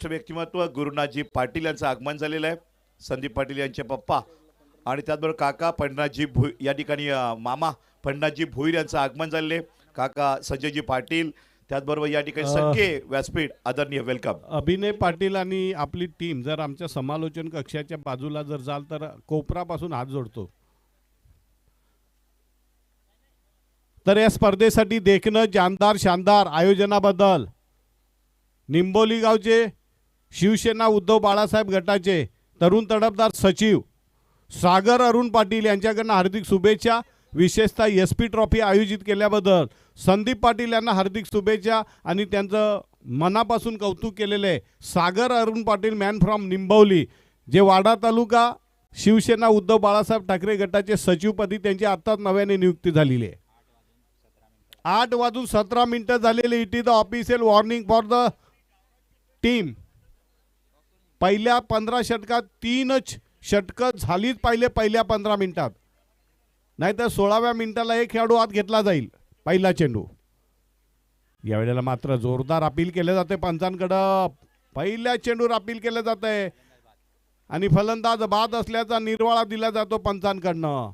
व्यक्तिमत्व गुरुनाथजी पाटील यांचं आगमन झालेलं आहे. संदीप पाटील यांचे पप्पा आणि त्याचबरोबर काका पंडितजी या ठिकाणी मामा पंडितजी भोईर यांचं आगमन झालेले. काका संजयजी पाटील त्याचबरोबर या ठिकाणी सगळे व्यासपीठ आदरणीय वेलकम. अभिनय पाटील आणि आपली टीम जर आमच्या समालोचन कक्षाच्या बाजूला जर जाल तर कोपरापासून हात जोडतो. तर या स्पर्धेसाठी देखणं जानदार शानदार आयोजनाबद्दल निंबोली गावचे शिवसेना उद्धव बाळासाहेब गटाचे तरुण तडफदार सचिव सागर अरुण पाटील यांच्याकडनं हार्दिक शुभेच्छा. विशेषतः SP ट्रॉफी आयोजित केल्याबद्दल संदीप पाटील यांना हार्दिक शुभेच्छा आणि त्यांचं मनापासून कौतुक केलेलं आहे. सागर अरुण पाटील मॅन फ्रॉम निंबवली जे वाडा तालुका शिवसेना उद्धव बाळासाहेब ठाकरे गटाचे सचिवपदी त्यांची आत्ताच नव्याने नियुक्ती झालेली आहे. 8:17 झालेले. It is the official warning for the team. पहिल्या 15 षटकात 3च षटकं झालीच पाहिजे पहिल्या 15 मिनिटात, नाहीतर 16व्या मिनिटाला एक खेळाडू आत घेतला जाईल. पहिला चेंडू यावेळेला मात्र जोरदार अपील केले जाते पंचांकडं. पहिल्या चेंडूवर अपील केलं जाते आणि फलंदाज बाद असल्याचा निर्वाळा दिला जातो पंचांकडनं.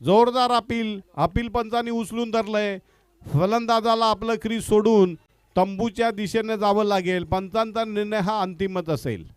जोरदार अपील पंचांनी उचलून धरलंय. फलंदाजाला आपलं क्रीज सोडून तंबूच्या दिशेने जावं लागेल. पंचांचा निर्णय हा अंतिमच असेल.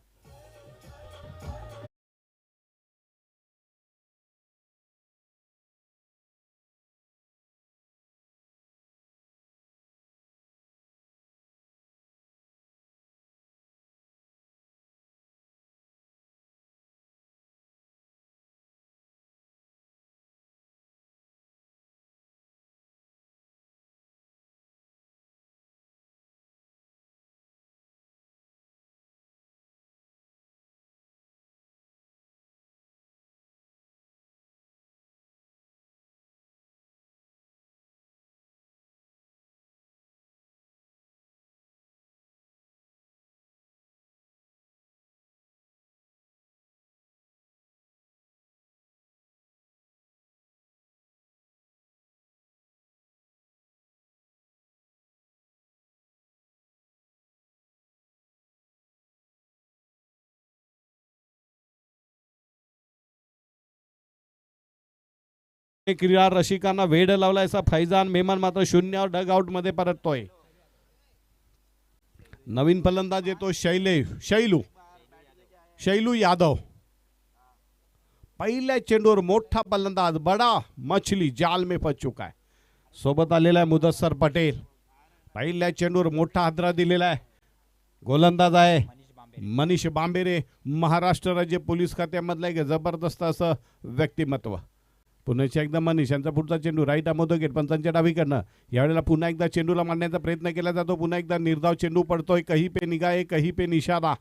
क्रीडा रसिकांना वेड लावला असा फैजान मेमन मात्र शून्यावर डग आउट मध्ये परततोय. नवीन फलंदाज येतो शैलू यादव. पहिल्या चेंडूवर मोठा फलंदाज बडा मछली जाल में फंस चुका है. सोबत आलेला आहे मुदस्सर पटेल. पहिल्या चेंडूवर मोठा हादरा दिलेला आहे. गोलंदाज आहे मनीष बांबेरे. महाराष्ट्र राज्य पोलीस खात्यामधलं एक जबरदस्त असं व्यक्तिमत्व. पुन्हा एकदा मनीष यांचा पुढचा चेंडू राईट आमोदोगेट पंचांच्या डावीकडनं. यावेळेला पुन्हा एकदा चेंडूला मारण्याचा प्रयत्न केला जातो. पुन्हा एकदा निर्धाव चेंडू पडतोय. कहीं पे निगाह कहीं पे निशाणा.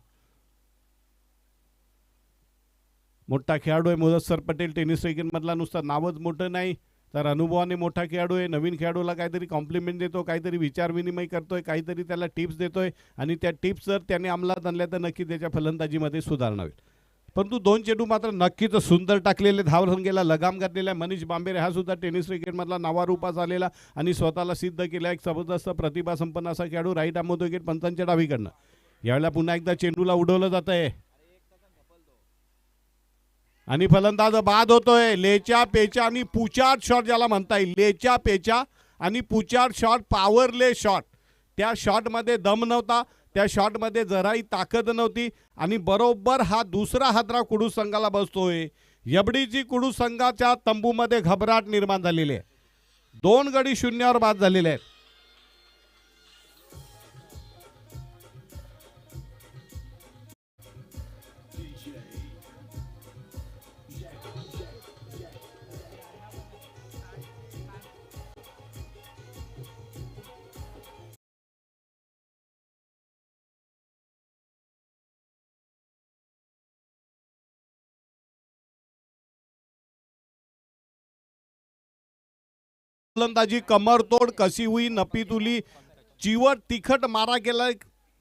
मोठा खेळाडू आहे मुदस्सर पटेल. टेनिस रॅकेट मधला नुसतं नावच मोठं नाही तर अनुभवाने मोठा खेळाडू आहे. नवीन खेळाडूला काहीतरी कॉम्प्लिमेंट देतो, काहीतरी विचार विनिमय करतोय, काहीतरी त्याला टिप्स देतोय आणि त्या टिप्स जर त्याने अंमलात आणल्या तर नक्की त्याच्या फलंदाजीमध्ये सुधारणा होईल. परंतु 2 चेंडू मात्र नक्कीच सुंदर टाकलेले. धावसंख्येला लगाम घातलेला मनीष बांबेरे हा सुद्धा टेनिस क्रिकेटमधला नावारूपास आलेला आणि स्वतःला सिद्ध केला एक जबरदस्त प्रतिभा संपन्न असा खेळाडू राईट आमोदोगेट पंचांच्या डावीकडनं. यावेळेला पुन्हा एकदा चेंडूला उडवलं जात आहे आणि फलंदाज बाद होतोय. लेच्या पेचा आणि पुचार्ड शॉट ज्याला म्हणता येईल. लेच्या पेचा आणि पुचार्ड शॉट, पॉवरले शॉट. त्या शॉटमध्ये दम नव्हता, त्या शॉटमध्ये जराही ताकद नव्हती आणि बरोबर हा दुसरा हादरा कुडूस संघाला बसतोय. यबडीची कुडूस संघाच्या तंबूमध्ये घबराट निर्माण झालेली आहे. 2 गडी शून्यावर बाद झालेले आहेत. फलंदाजी कमरतोड कशी हुई नपीतुली चिवट तिखट मारा केलाय.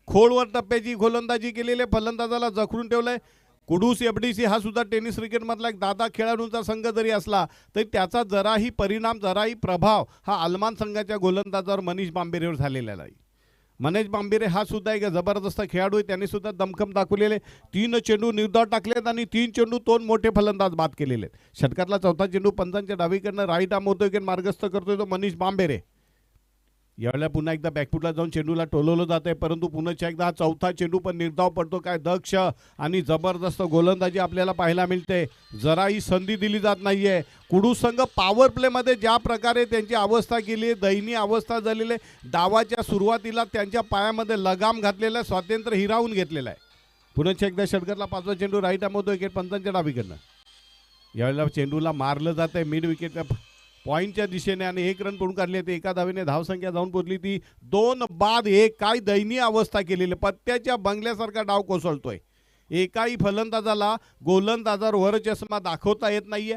खोलवर टप्प्याची गोलंदाजी केलेली. फलंदाजाला जखडून ठेवलंय. कुडूस FDC हा सुद्धा टेनिस क्रिकेटमधला एक दादा खेळाडूंचा संघ जरी असला तरी त्याचा जराही परिणाम, जराही प्रभाव हा अलमान संघाच्या गोलंदाजावर मनीष बांबेरेवर झालेला नाही. मनेश बांबिरे हा सुद्धा एक जबरदस्त खेळाडू आहे. त्यांनी सुद्धा दमखम दाखवलेले. 3 चेंडू निर्धाव टाकलेत आणि 3 चेंडू 2 मोठे फलंदाज बाद केलेले आहेत. षटकातला चौथा चेंडू पंचांच्या डावीकडनं राईट आर्म होतोय, मार्गस्थ करतोय तो मनीष बांबेरे. यावेळेला पुन्हा एकदा बॅकफुटला जाऊन चेंडूला टोलवलं जात आहे, परंतु पुन्हा एकदा हा चौथा चेंडू पण निर्धाव पडतो. काय दक्ष आणि जबरदस्त गोलंदाजी आपल्याला पाहायला मिळते. जराही संधी दिली जात नाहीये. कुडू संघ पॉवर प्लेमध्ये ज्या प्रकारे त्यांची अवस्था केली आहे, दयनीय अवस्था झालेली आहे. डावाच्या सुरुवातीला त्यांच्या पायामध्ये लगाम घातलेला, स्वातंत्र्य हिरावून घेतलेला आहे. पुन्हा एकदा षटकातला 5वा चेंडू राईट आर्म होतो विकेट पंचांच्या डावीकडनं. यावेळेला चेंडूला मारलं जात आहे मिड विकेट पॉईंटच्या दिशेने आणि 1 रन पडून काढले ते. एका धावेने धावसंख्या जाऊन पोहोचली ती 2 बाद 1. काय दयनीय अवस्था केलेली, पत्त्याच्या बंगल्यासारखा डाव कोसळतोय. एकाही फलंदाजाला गोलंदाजावर वर चष्मा दाखवता येत नाहीये.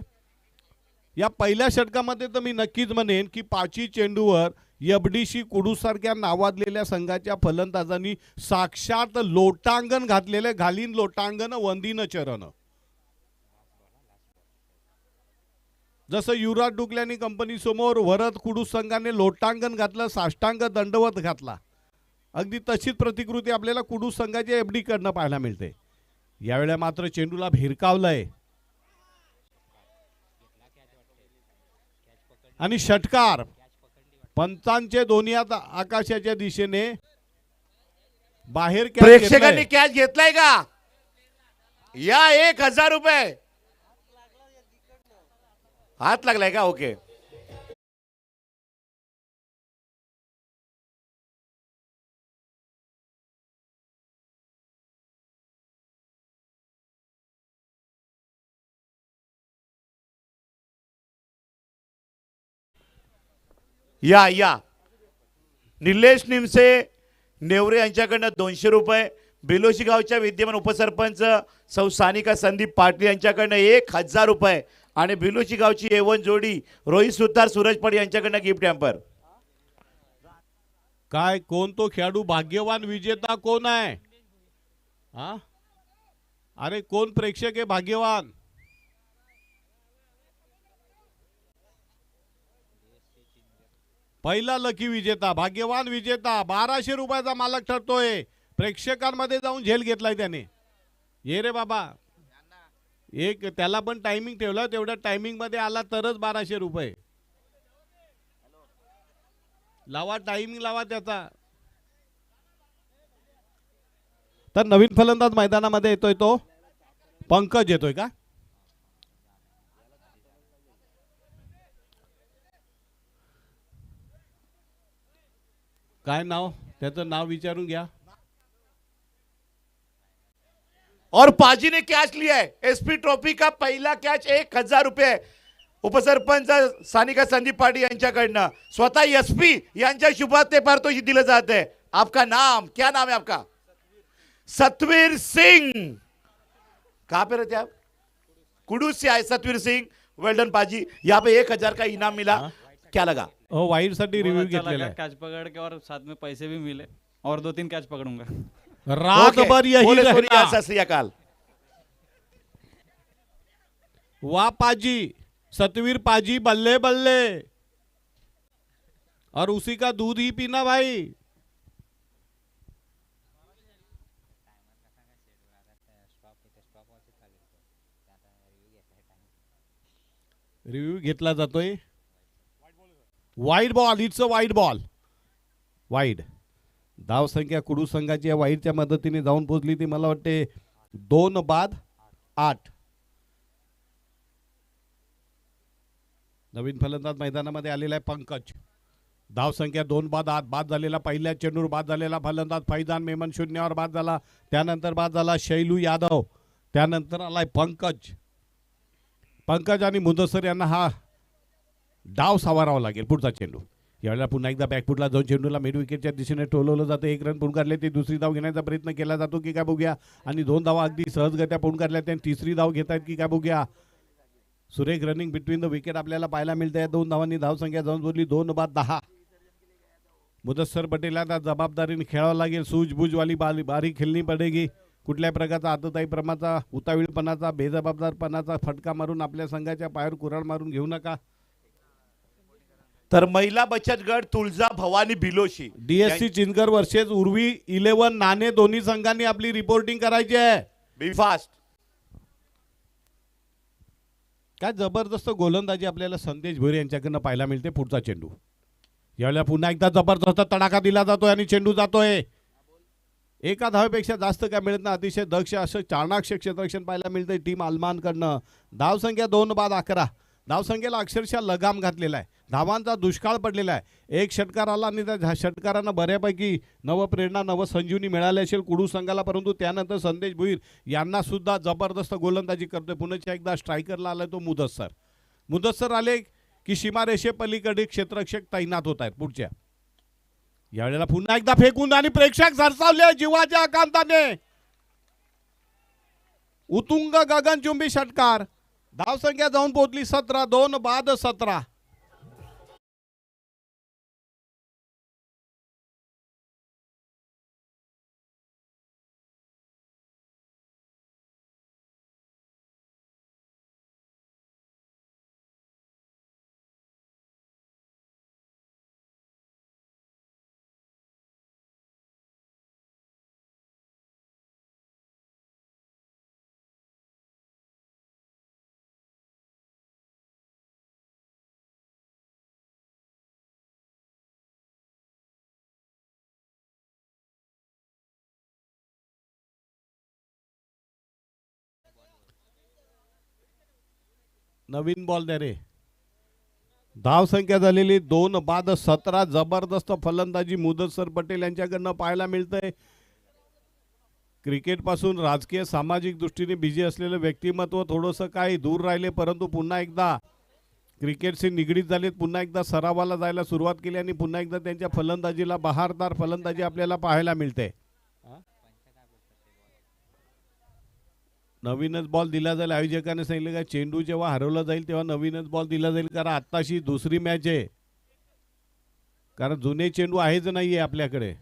या पहिल्या षटकामध्ये तर मी नक्कीच म्हणेन की 5 चेंडूवर एफडीसी कुडूसारख्या नावाजलेल्या संघाच्या फलंदाजांनी साक्षात लोटांगण घातलेले. घालीन लोटांगण वंदीन चरण. जसं युवराज डुकल्यानी कंपनी समोर वरद कुडू संघाने लोटांगण घातलं, साष्टांग दंडवत घातला. अगदी तशीच प्रतिकृती आपल्याला कुडू संघाच्या एफडी कडनं पाहायला मिळते. यावेळेला मात्र चेंडूला भिरकावलंय आणि षटकार पंचांचे दोन्ही हात आकाशाच्या दिशेने बाहेर. प्रेक्षकांनी कॅच घेतलाय का? या 1000 रुपये हात लागलाय का? ओके. या निलेश निमसे नेवरे यांच्याकडनं 200 रुपये. बेलोशी गावच्या विद्यमान उपसरपंच सौ सानिका संदीप पाटील यांच्याकडनं 1000 रुपये आणि बिलोची गावची A1 जोडी रोहित सुतार सूरज पड यांच्याकडनं गिफ्ट हॅम्पर. काय कोण तो खेळाडू भाग्यवान विजेता कोण आहे? हा, अरे कोण प्रेक्षक आहे भाग्यवान? पहिला लकी विजेता, भाग्यवान विजेता 1200 रुपयाचा मालक ठरतोय. प्रेक्षकांमध्ये जाऊन झेल घेतलाय त्याने. ये रे बाबा, एक त्याला पण टायमिंग ठेवला, तेवढ्या टायमिंग मध्ये आला तरच 1200 रुपये. लावा टायमिंग लावा त्याचा. तर नवीन फलंदाज मैदानामध्ये येतोय तो पंकज येतोय का? काय नाव त्याचं? नाव विचारून घ्या. और पाजी ने कैच लिया है. एसपी ट्रॉफी का पहला कैच 1000 रुपये उपसरपंच सानिका संदीप पाटील यांच्याकडनं स्वतः एसपी यांच्या शुभात ते पारितोषिक दिलं जात है. आपका नाम क्या? नाम है आपका? सतवीर सिंह. कहां पे रहते आप? कुडूस से आए सतवीर सिंह. वेल डन पाजी. यहाँ पे 1000 का इनाम मिला. क्या लगा? वाइड साठी रिव्यू घेतलेला है. कैच पकड़ के और साथ में पैसे भी मिले और 2-3 कैच पकड़ूंगा. रात भर यही रहना. सत श्री अकाल. वाह पाजी, सतवीर पाजी बल्ले बल्ले, और उसी का दूध ही पीना भाई. रिव्ह्यू घेतला जातोय. Wide ball, it's a wide ball. Wide धाव संख्या कुडू संघाची या वाईडच्या मदतीने जाऊन पोहोचली ती मला वाटते 2 बाद 8. नवीन फलंदाज मैदानामध्ये आलेला आहे पंकज. धाव संख्या 2 बाद 8. बाद झालेला पहिल्या चेंडूर बाद झालेला फलंदाज फैजान मेमन 0वर बाद झाला. त्यानंतर बाद झाला शैलू यादव. त्यानंतर आलाय पंकज. पंकज आणि मुदस्सर यांना हा डाव सावरावा लागेल. पुढचा चेंडू. यावेळेला पुन्हा एकदा बॅकफुटला जाऊन चेंडूला मिड विकेटच्या दिशेने टोलवलं जातं. 1 रन पूर्ण काढले. ती दुसरी धाव घेण्याचा प्रयत्न केला जातो की काय बघूया. आणि 2 धावा अगदी सहजगत्या पूर्ण काढल्या. त्यांनी तिसरी धाव घेत आहेत की काय बघूया. सुरेख रनिंग बिटवीन द विकेट आपल्याला पाहायला मिळते. 2 धावांनी धाव संख्या जाऊन बोलली 2 बाद 10. मुदस्सर पटेल आता जबाबदारीने खेळावं लागेल. सूझबूझवाली बारी खेळणी पडेगी. कुठल्या प्रकारचा आतताईपणाचा, उतावीळपणाचा, बेजबाबदारपणाचा फटका मारून आपल्या संघाच्या पायावर कुऱ्हाड मारून घेऊ नका. तर महिला बचत गट तुळजा भवानी भिलोशी डीएससी चिंचकर वर्सेस उर्वी 11 नाणे दोन्ही संघांनी आपली रिपोर्टिंग करायची आहे. बी फास्ट. काय जबरदस्त गोलंदाजी आपल्याला संदेश भोईर यांच्याकडनं पाहायला मिळते. पुढचा चेंडू यावेळेला पुन्हा एकदा जबरदस्त तडाखा दिला जातोय आणि चेंडू जातोय. एका धावेपेक्षा जास्त काय मिळत नाही. अतिशय दक्ष असं चाणाक्ष क्षेत्ररक्षण पाहायला मिळतंय टीम आलमानकडनं. धावसंख्या 2 बाद 11. धावसंख्येला अक्षरशः लगाम घातलेला आहे. धावांचा दुष्काळ पडलेला आहे. एक षटकार आला आणि त्या षटकारांना बऱ्यापैकी नवप्रेरणा नवसंजीवनी मिळाली असेल कुडू संघाला. परंतु त्यानंतर संदेश भोईर यांना सुद्धा जबरदस्त गोलंदाजी करतोय. पुन्हा एकदा स्ट्रायकरला आलाय तो मुदस्सर. मुदस्सर आले की सीमारेषे पलीकडे क्षेत्ररक्षक तैनात होत आहेत. पुढच्या यावेळेला पुन्हा एकदा फेकून आणि प्रेक्षक सरसावले जीवाच्या आकांताने. उतुंग गगनचुंबी षटकार. धावसंख्या जाऊन पोहोचली 17. 2 बाद 17. नवीन बॉल द्या रे. धावसंख्या झालेली 2 बाद 17. जबरदस्त फलंदाजी मुदस्सर पटेल यांच्याकडनं पाहायला मिळतंय. क्रिकेट पासून राजकीय सामाजिक दृष्टीने बिझी असलेलं व्यक्तिमत्व थोडंसं काही दूर राहिले. परंतु पुन्हा एकदा क्रिकेटशी निगडीत झालेत. पुन्हा एकदा सरावाला जायला सुरुवात केली आणि पुन्हा एकदा त्यांच्या फलंदाजीला बहारदार फलंदाजी आपल्याला पाहायला मिळते. नवीनच बॉल दिला जाईल. आयोजकाने सांगितलं का चेंडू जेव्हा हरवला जाईल तेव्हा नवीनच बॉल दिला जाईल. कारण आत्ताशी दुसरी मॅच आहे. कारण जुने चेंडू आहेच नाहीये आपल्याकडे.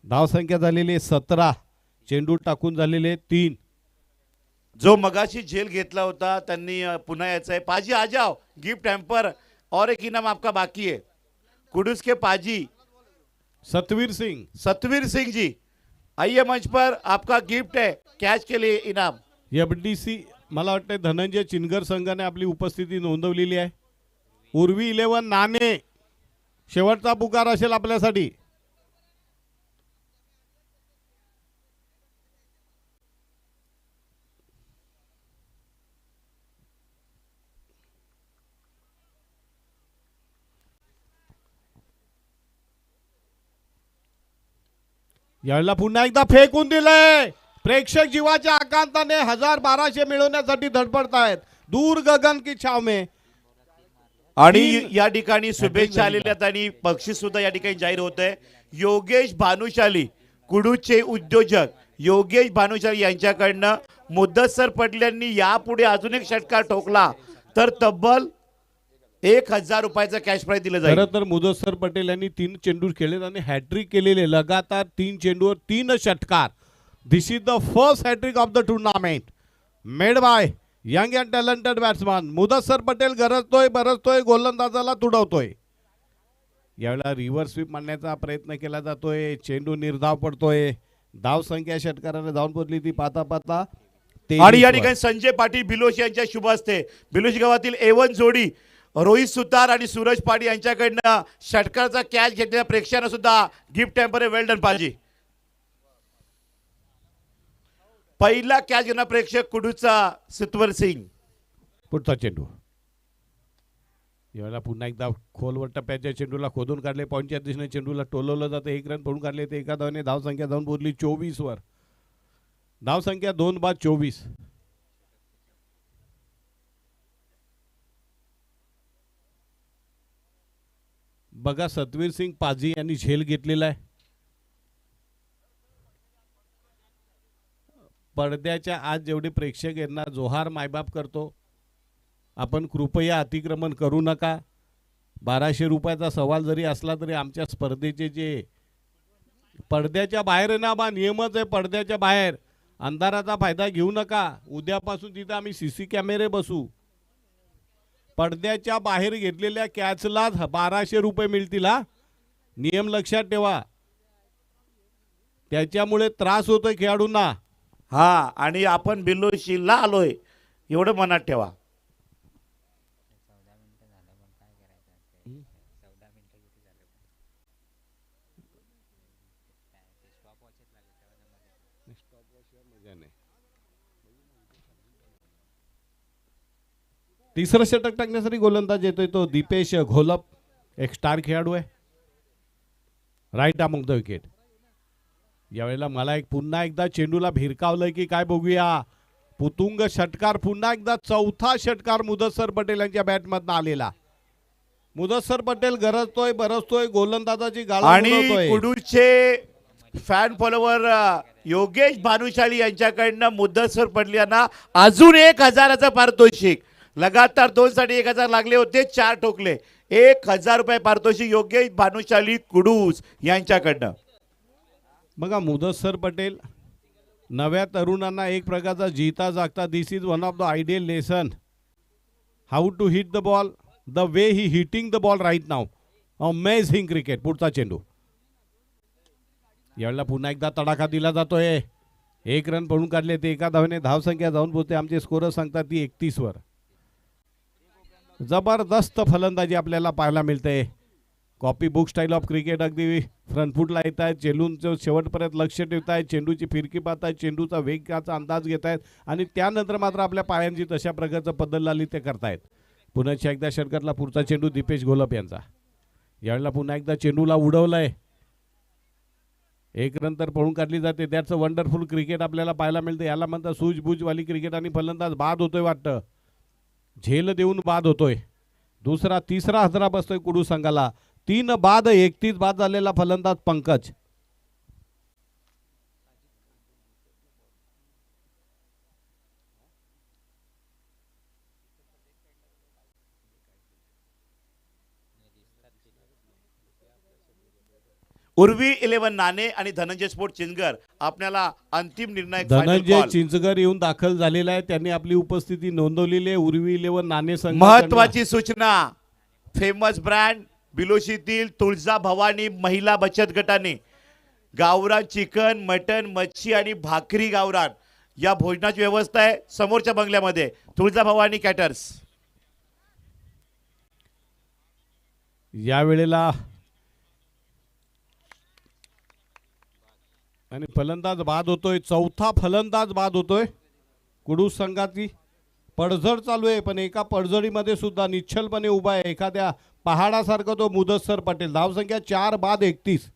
धावसंख्या झालेली 17. चेंडू टाकून झालेले 3. जो मगाशी झेल घेतला होता त्यांनी पुन्हा यायचं आहे. पाजी आ जाओ, गिफ्ट हैम्पर और एक इनाम आपका बाकी है. कुडूस के पाजी सतवीर सिंह जी आइए मंच पर, आपका गिफ्ट है कैश के लिए इनाम. एफडीसी मला वाटतं धनंजय चिनगर संघाने आपली उपस्थिती नोंदवलेली आहे. उर्वी 11 नाणे शेवटचा पुकार असेल आपल्यासाठी. यावेळेला पुन्हा एकदा फेकून दिलंय. प्रेक्षक जीवाच्या आकांताने 1000-1200 मिळवण्यासाठी धडपडतायत. दूर गगन की छाव में. आणि या ठिकाणी शुभेच्छा आलेल्या आहेत आणि बक्षीस सुद्धा या ठिकाणी जाहीर होत आहे. योगेश भानुशाली कुडूचे उद्योजक योगेश भानुशाली यांच्याकडनं मुदस्सर पटल्यांनी यापुढे अजून एक षटकार ठोकला तर तब्बल 1000 रुपयाचा कॅश प्राइज दिलं जाईल. खरं तर मुदस्सर पटेल यांनी 3 चेंडू खेळले आणि हॅट्रिक केलेले. लगातार 3 चेंडूवर 3 षटकार. This is the first hat trick of the tournament made by young and talented batsman. Mudassar Patel बरसतोय गोलंदाजाला तुडवतोय. यावेळेला रिव्हर्स स्वीप मारण्याचा प्रयत्न केला जातोय. चेंडू निर्धाव पडतोय. धाव संख्या षटकाराने जाऊन पोहोचली ती पाता आणि या ठिकाणी संजय पाटील भिलोशी यांच्या शुभ हस्ते भिलोशी गावातील A1 जोडी रोहित सुतार आणि सूरज पाटील यांच्याकडनं षटकाराचा कॅच घेतलेल्या प्रेक्षकांना सुद्धा गिफ्ट हॅम्पर. वेल डन पाजी. पहिला कॅच घेणार प्रेक्षक कुडूचा सतवीर सिंग. पुढचा चेंडू यावेळेला पुन्हा एकदा खोलवर टप्प्याच्या चेंडूला खोदून काढले. पॉईंटच्या दिशेने चेंडूला टोलवलं जातं. 1 रन पडून काढले. ते एका धावाने धावसंख्या जाऊन पोहोचली 24 वर. धावसंख्या 2 बाद 24. बघा सतवीर सिंग पाजी यांनी झेल घेतलेला आहे. पडद्याच्या आज जेवढे प्रेक्षक यांना जोहार मायबाप करतो, आपण कृपया अतिक्रमण करू नका. 1200 रुपयाचा सवाल जरी असला तरी आमच्या स्पर्धेचे जे पडद्याच्या बाहेर आहे ना बा, नियमच आहे पडद्याच्या बाहेर. अंधाराचा फायदा घेऊ नका. उद्यापासून तिथं आम्ही CC कॅमेरे बसू. पडद्याच्या बाहेर घेतलेल्या कॅचला 1200 रुपये मिळतील हा. नियम लक्षात ठेवा. त्याच्यामुळे त्रास होतोय खेळाडूंना. हा, आणि आपण बिलोशीला आलोय एवढं मनात ठेवा. तिसरं षटक टाकण्यासाठी गोलंदाज येतोय तो दीपेश घोलप, एक स्टार खेळाडू आहे. Right among the wicket. यावेळेला मला पुन्हा एकदा चेंडूला भिरकावलंय की काय बघूया. पुतुंग षटकार, पुन्हा एकदा चौथा षटकार मुदस्सर पटेल यांच्या बॅटमधनं आलेला. मुदस्सर पटेल गरजतोय, बरसतोय, गोलंदाजाची गाळा आणि उडवतोय. कुडूचे फॅन फॉलोवर योगेश भानुशाली यांच्याकडनं मुद्दसर पडल्याना अजून 1000चं पारितोषिक. लगातार 2 साठी 1000 लागले होते, 4 ठोकले. 1000 रुपये पारितोषिक योगेश भानुशाली कुडूस यांच्याकडनं. बघा मुदस्सर पटेल नव्या तरुणांना एक प्रकारचा जीता जागता. This is one of the ideal lesson how to hit the ball, the way he hitting the ball right now. Amazing cricket. पुढचा चेंडू. यावेळेला पुन्हा एकदा तडाखा दिला जातोय. 1 रन पळून काढले ते. एका धावेने धावसंख्या जाऊन पोहोचते. आमचे स्कोरर सांगतात ती 31 वर. जबरदस्त फलंदाजी आपल्याला पाहायला मिळते. Copy book style of cricket. अगदी फ्रंट फूटला येत आहेत, चेंडूंचं शेवटपर्यंत लक्ष ठेवत आहेत, चेंडूची फिरकी पाहतायत, चेंडूचा वेगाचा अंदाज घेत आहेत आणि त्यानंतर मात्र आपल्या पायांची तशा प्रकारचं पद्धत लाली ते करतायत. पुन्हा एकदा षटकातला पुढचा चेंडू दीपेश घोलप यांचा. यावेळेला पुन्हा एकदा चेंडूला उडवलंय. 1 रन तर पळून काढली जाते. दॅट्स अ वंडरफुल क्रिकेट आपल्याला पाहायला मिळते. याला म्हणतात सूझबूझवाली क्रिकेट. आणि फलंदाज बाद होतोय वाटतं, झेल देऊन बाद होतोय. दुसरा तिसरा हजरा बसतोय कुडू संघाला. 3 बाद 31 बाद झालेला फलंदाज पंकज. उर्वी 11 नाणे आणि धनंजय स्पोर्ट चिंचगर आपल्याला अंतिम निर्णय धनंजय चिंचगर येऊन दाखल झालेला आहे. त्यांनी आपली उपस्थिती नोंदवलेली आहे. उर्वी 11 नाणे संघ. महत्वाची सूचना, फेमस ब्रँड बिलोशीतील तुळजा भवानी महिला बचत गटाने गावरान चिकन, मटन, मच्छी आणि भाकरी गावरान या भोजनाची व्यवस्था आहे समोरच्या बंगल्यामध्ये. तुळजा भवानी कॅटर्स. या वेळेला आणि फलंदाज बाद होतोय. चौथा फलंदाज बाद होतोय. कुडूस संघाची पडझड चालू आहे, पण एका पडझडीमध्ये सुद्धा निश्चलपणे उभा आहे. एखाद्या पहाडासारखं तो मुदस्सर पटेल. धावसंख्या 4 बाद 31.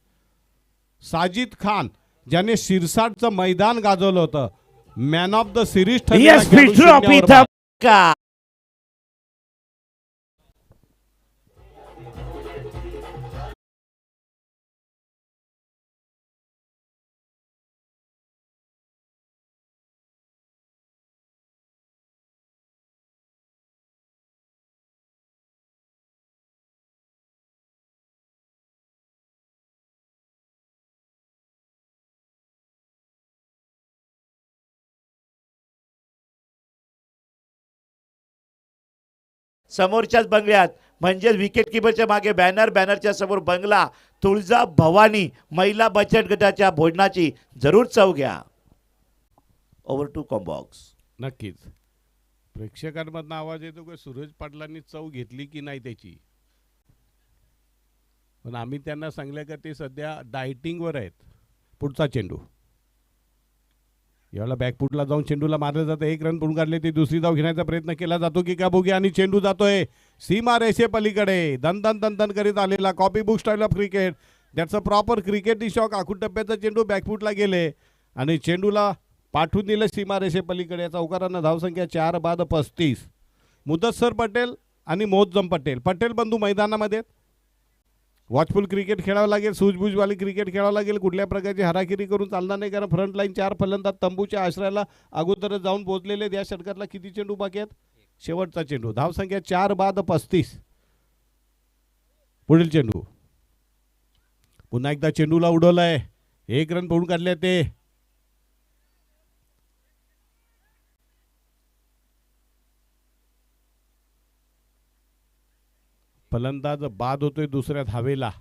साजिद खान ज्याने शिरसाटचं मैदान गाजवलं होतं, मॅन ऑफ द सिरीज ठरलं. समोरच्याच बंगल्यात म्हणजे विकेट किपरच्या मागे बॅनर, बॅनरच्या समोर बंगला. तुळजा भवानी महिला बचत गटाच्या भोजनाची जरूर चव घ्या. ओव्हर टू कॉम्बॉक्स. नक्कीच प्रेक्षकांमधनं आवाज येतो की सूरज पाटलांनी चव घेतली की नाही त्याची. पण आम्ही त्यांना सांगलं का ते सध्या डायटिंगवर आहेत. पुढचा चेंडू. यावेळेला बॅकफुटला जाऊन चेंडूला मारलं जातं. 1 रन पळून काढले ते. दुसरी धाव घेण्याचा प्रयत्न केला जातो की का बघूया. आणि चेंडू जातोय सीमा रेषे पलीकडे. दन दन दन दन करीत आलेला copy book style of cricket. That's a proper cricket shock. आखूड टप्प्याचा चेंडू बॅकफुटला गेले आणि चेंडूला पाठवून दिलं सीमा रेषे पलीकडे. चौकारांना धावसंख्या 4 बाद 35. मुदस्सर पटेल आणि मोहज्जम पटेल, पटेल बंधू मैदानामध्ये. वॉचफुल क्रिकेट खेळावं लागेल, सूझबूझवाली क्रिकेट खेळावं लागेल. कुठल्या प्रकारची हाराकिरी करून चालणार नाही, कारण फ्रंट लाईन 4 फलंदाज तंबूच्या आश्रयाला अगोदरच जाऊन पोहोचलेले. या षटकातला किती चेंडू बाकी आहेत? शेवटचा चेंडू. धावसंख्या 4 बाद 35. पुढील चेंडू. पुन्हा एकदा चेंडूला उडवलाय, 1 रन पळून काढले ते. फलंदाज बाद होतोय दुसऱ्या धावेला.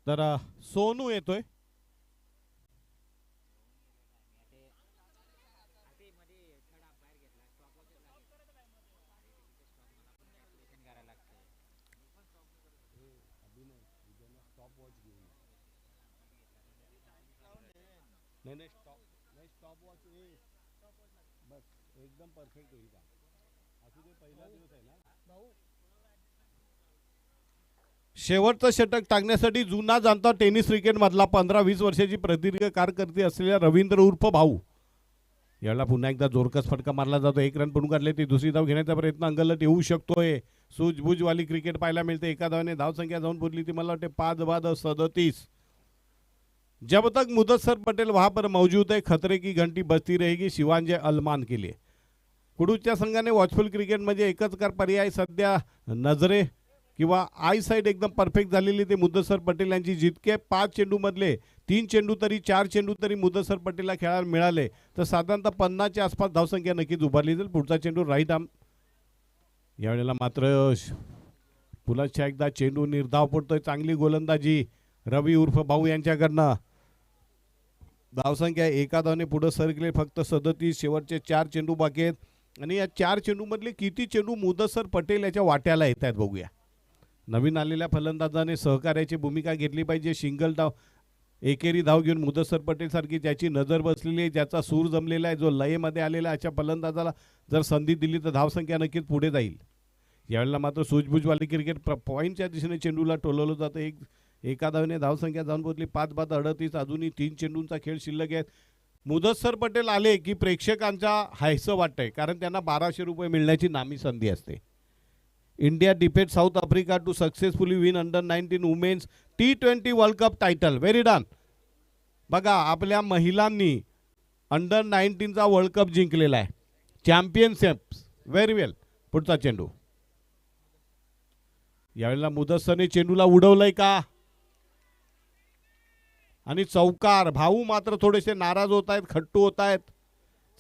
तर सोनू येतोय. एकदम परफेक्ट होईल का? असू दे, पहिला दिवस आहे ना. शेवटचं षटक टाकण्यासाठी जुना जाणता टेनिस क्रिकेटमधला 15-20 वर्षाची प्रदीर्घ कारकिर्दी असलेल्या रवींद्र उर्फ भाऊ याला पुन्हा एकदा जोरकस फटका मारला जातो. 1 रन पडून काढले. ती दुसरी धाव घेण्याचा प्रयत्न अंगलट येऊ शकतोय. सूझबूझवाली क्रिकेट पाहायला मिळते. एका धावाने धावसंख्या जाऊन पुरली ती मला वाटते 5 बाद 37. जब तक मुदस्सर पटेल वहां पर मौजूद है खतरे की घंटी बजती रहेगी शिवांजे अलमान के लिए. कुडूच्या संघाने वॉचफुल क्रिकेट म्हणजे एकच कार पर्याय सध्या नजरे किंवा आय साईड एकदम परफेक्ट झालेली ते मुदस्सर पटेल यांची. जितके 5 चेंडू मधले 3 चेंडू तरी 4 चेंडू तरी मुदस्सर पटेलला खेळायला मिळाले तर साधारणतः 50च्या आसपास धावसंख्या नक्कीच उभारली जाईल. पुढचा चेंडू राईट आर्म. यावेळेला मात्र पुन्हा एकदा चेंडू निर्धाव पडतोय. चांगली गोलंदाजी रवी उर्फ भाऊ यांच्याकडनं. धावसंख्या एका धावने पुढे सरकले. फक्त 37. शेवटचे 4 चेंडू बाकी आहेत आणि या 4 चेंडू मधले किती चेंडू मुदस्सर पटेल याच्या वाट्याला येत आहेत बघूया. नवीन आलेल्या फलंदाजाने सहकार्याची भूमिका घेतली पाहिजे. सिंगल धाव एकेरी धाव घेऊन मुदस्सर पटेल सारखी ज्याची नजर बसलेली आहे, ज्याचा सूर जमलेला आहे, जो लयमध्ये आलेला आहे, अशा फलंदाजाला जर संधी दिली तर धावसंख्या नक्कीच पुढे जाईल. यावेळेला मात्र सूझबूझवाली क्रिकेट पॉईंटच्या दिशेने चेंडूला टोलवलं जातं. एका धावेने धावसंख्या जाऊन पोहोचली 5 बाद 38. अजूनही 3 चेंडूंचा खेळ शिल्लक आहे. मुदस्सर पटेल आले की प्रेक्षकांच्या हायसं वाटतंय, कारण त्यांना 1200 रुपये मिळण्याची नामी संधी असते. India defeat South Africa to successfully win under nineteen women's T20 world cup title. Very done. बघा, आपल्या महिलांनी अंडर-19चा वर्ल्ड कप जिंकलेला आहे. चॅम्पियनशिप. Very well. पुढचा चेंडू. यावेळेला मुदस्सरने चेंडूला उडवलंय का आणि चौकार. भाऊ मात्र थोडेसे नाराज होत आहेत, खट्टू होत आहेत.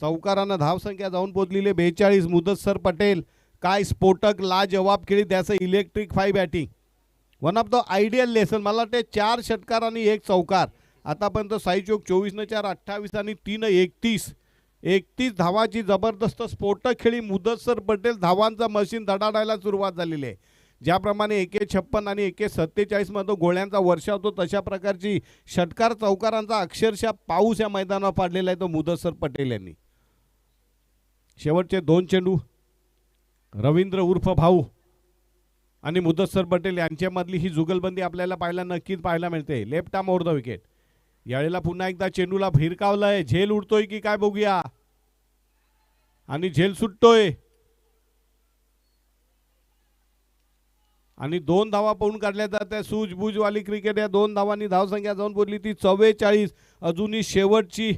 चौकारानं धावसंख्या जाऊन पोहोचलेली 42. मुदस्सर पटेल काय स्फोटक लाजवाब खेळी. त्याचं electric 5 batting. One of the ideal lesson. मला वाटते 4 षटकार आणि 1 चौकार. आतापर्यंत साई चोक 24 4 28 आणि 3 31. 31 धावाची जबरदस्त स्फोटक खेळी. मुदस्सर पटेल धावांचा मशीन धडाडायला सुरुवात झालेली आहे. ज्याप्रमाणे 156 आणि 147 मध्ये गोळ्यांचा वर्षा होतो तशा प्रकारची षटकार चौकारांचा अक्षरशः पाऊस या मैदानावर पाडलेला आहे तो मुदस्सर पटेल यांनी. शेवटचे 2 चेंडू. रवींद्र उर्फ भाऊ आणि मुदस्सर पटेल यांच्यामधली ही जुगलबंदी आपल्याला नक्कीच पाहायला मिळते. Left arm over the wicket. यावेळेला पुन्हा एकदा चेंडूला भिरकावलंय. झेल उडतोय की काय बघूया. आणि झेल सुटतोय आणि 2 धावा पळून काढल्या जातात. सूझबूझवाली क्रिकेट. या 2 धावांनी धावसंख्या जाऊन बोलली ती 44. अजूनही शेवटची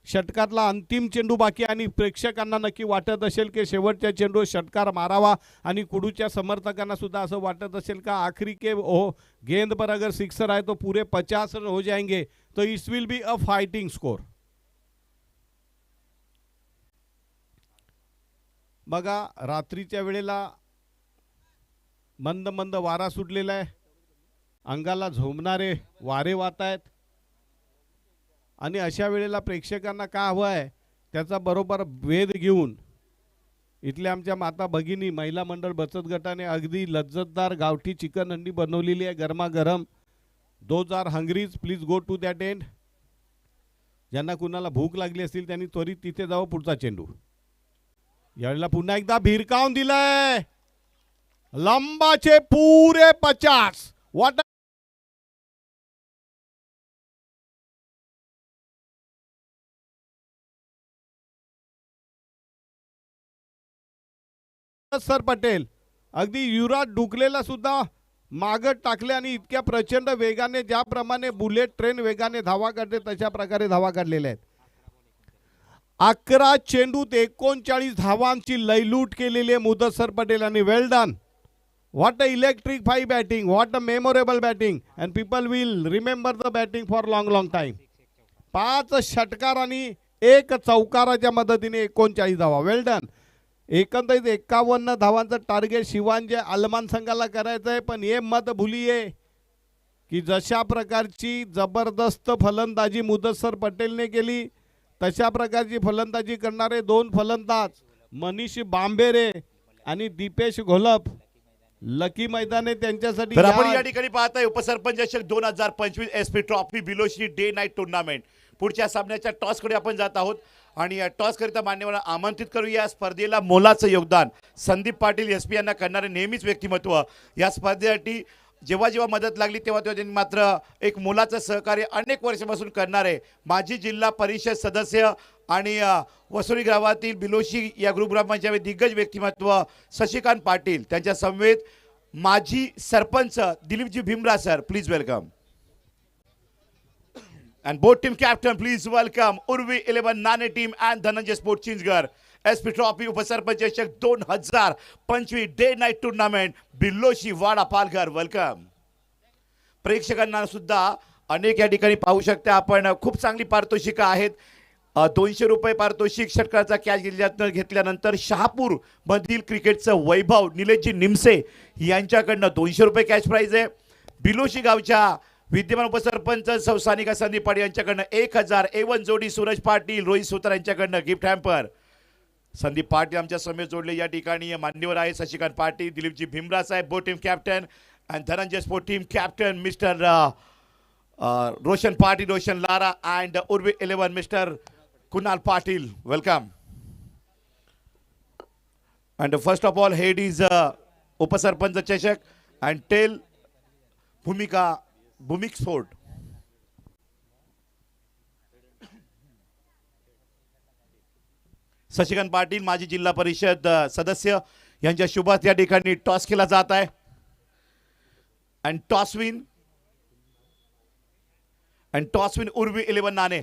षटकातला अंतिम चेंडू बाकी आणि प्रेक्षकांना नक्की वाटत असेल की शेवटच्या चेंडू षटकार मारावा आणि कुडूच्या समर्थकांना सुद्धा असं वाटत असेल का आखरी के ओ गेंद पर अगर सिक्सर आए तो पूरे 50 रन हो जाएंगे तो it's will be a fighting score. बघा रात्रीच्या वेळेला मंद मंद वारा सुटलेला आहे, अंगाला झोंबणारे वारे वाहत आहेत आणि अशा वेळेला प्रेक्षकांना काय हवं आहे त्याचा बरोबर वेध घेऊन इथल्या आमच्या माता भगिनी महिला मंडळ बचत गटाने अगदी लज्जतदार गावठी चिकन हंडी बनवलेली आहे गरमागरम। Those are hungries, please go to that end. ज्यांना कुणाला भूक लागली असेल त्यांनी त्वरित तिथे जावं। पुढचा चेंडू यावेळेला पुन्हा एकदा भिरकावून दिलाय, लंबाचे पुरे 50। व्हॉट सर पटेल अगदी युवराज डुकलेला सुद्धा मागत टाकले आणि इतक्या प्रचंड वेगाने ज्याप्रमाणे बुलेट ट्रेन वेगाने धावा काढते तशा प्रकारे धावा काढलेल्या आहेत। 11 चेंडूत 39 धावांची लयलूट केलेली आहे मुदस्सर पटेल आणि well done. What a electrifying batting, what a memorable batting and people will remember the batting for long time. 5 षटकार आणि 1 चौकाराच्या मदतीने 39 धावा, वेल डन। एकंदरीत 51 धावांचं टार्गेट शिवांजे आलमान संघाला करायचं आहे, पण हे मत भुलिये की जशा प्रकारची जबरदस्त फलंदाजी मुदस्सर पटेलने केली तशा प्रकारची फलंदाजी करणारे 2 फलंदाज मनीष बांबेरे आणि दीपेश घोलप लकी मैदाने त्यांच्यासाठी। तर आपण या ठिकाणी पाहताय उपसरपंच चषक 2025 SP trophy Biloshi day night tournament पुढच्या सामन्याच्या टॉसकडे आपण जात आहोत आणि या टॉस करिता मान्यवरांना आमंत्रित करूया। स्पर्धेला मोलाचं योगदान संदीप पाटील एसपी यांना करणारे नेहमीच व्यक्तिमत्व या स्पर्धेसाठी जेव्हा जेव्हा मदत लागली तेव्हा तेव्हा त्यांनी मात्र एक मोलाचं सहकार्य अनेक वर्षापासून करणारे माजी जिल्हा परिषद सदस्य आणि वसुली गावातील बिलोशी या ग्रुप ग्रामपंचायत दिग्गज व्यक्तिमत्व शशिकांत पाटील त्यांच्या समवेत माजी सरपंच Dilipji Bhimra sir, please welcome. And both team captain, please welcome Urvi 11 Nane team and Dhananjay Sport Chinsgar SP Trophy उपसरपंच चषक 2025 डे नाईट टुर्नामेंट बिलोशी वाडा पालघर, वेलकम। प्रेक्षकांना सुद्धा अनेक या ठिकाणी पाहू शकता आपण खूप चांगली पारितोषिकं आहेत। 200 रुपये पारितोषिक षटकाराचा कॅच घेतल्यानंतर शहापूर मधील क्रिकेटचं वैभव निलेशजी निमसे यांच्याकडनं 200 रुपये कॅश प्राइज आहे। बिलोशी गावच्या विद्यमान उपसरपंच सानिका संदीप पाटील यांच्याकडनं 1000, एवन जोडी सूरज पाटील रोहित सुतार यांच्याकडनं गिफ्ट हॅम्पर। संदीप पाटील आमच्या समेत जोडले या ठिकाणी मान्यवर आहे शशिकांत पाटील, दिलीपजी भीमरा साहेब, both team captain and Dhananjay sport team captain mister Roshan Patil, Roshan Lara and Urvi 11 mister Kunal Patil, welcome. And first of all head is उपसरपंच चषक and tell Bhumik sport. Shashikant Patil माजी जिल्हा परिषद सदस्य यांच्या शुभात या ठिकाणी टॉस केला जात आहे अँड टॉस विन उर्वी 11 नाणे।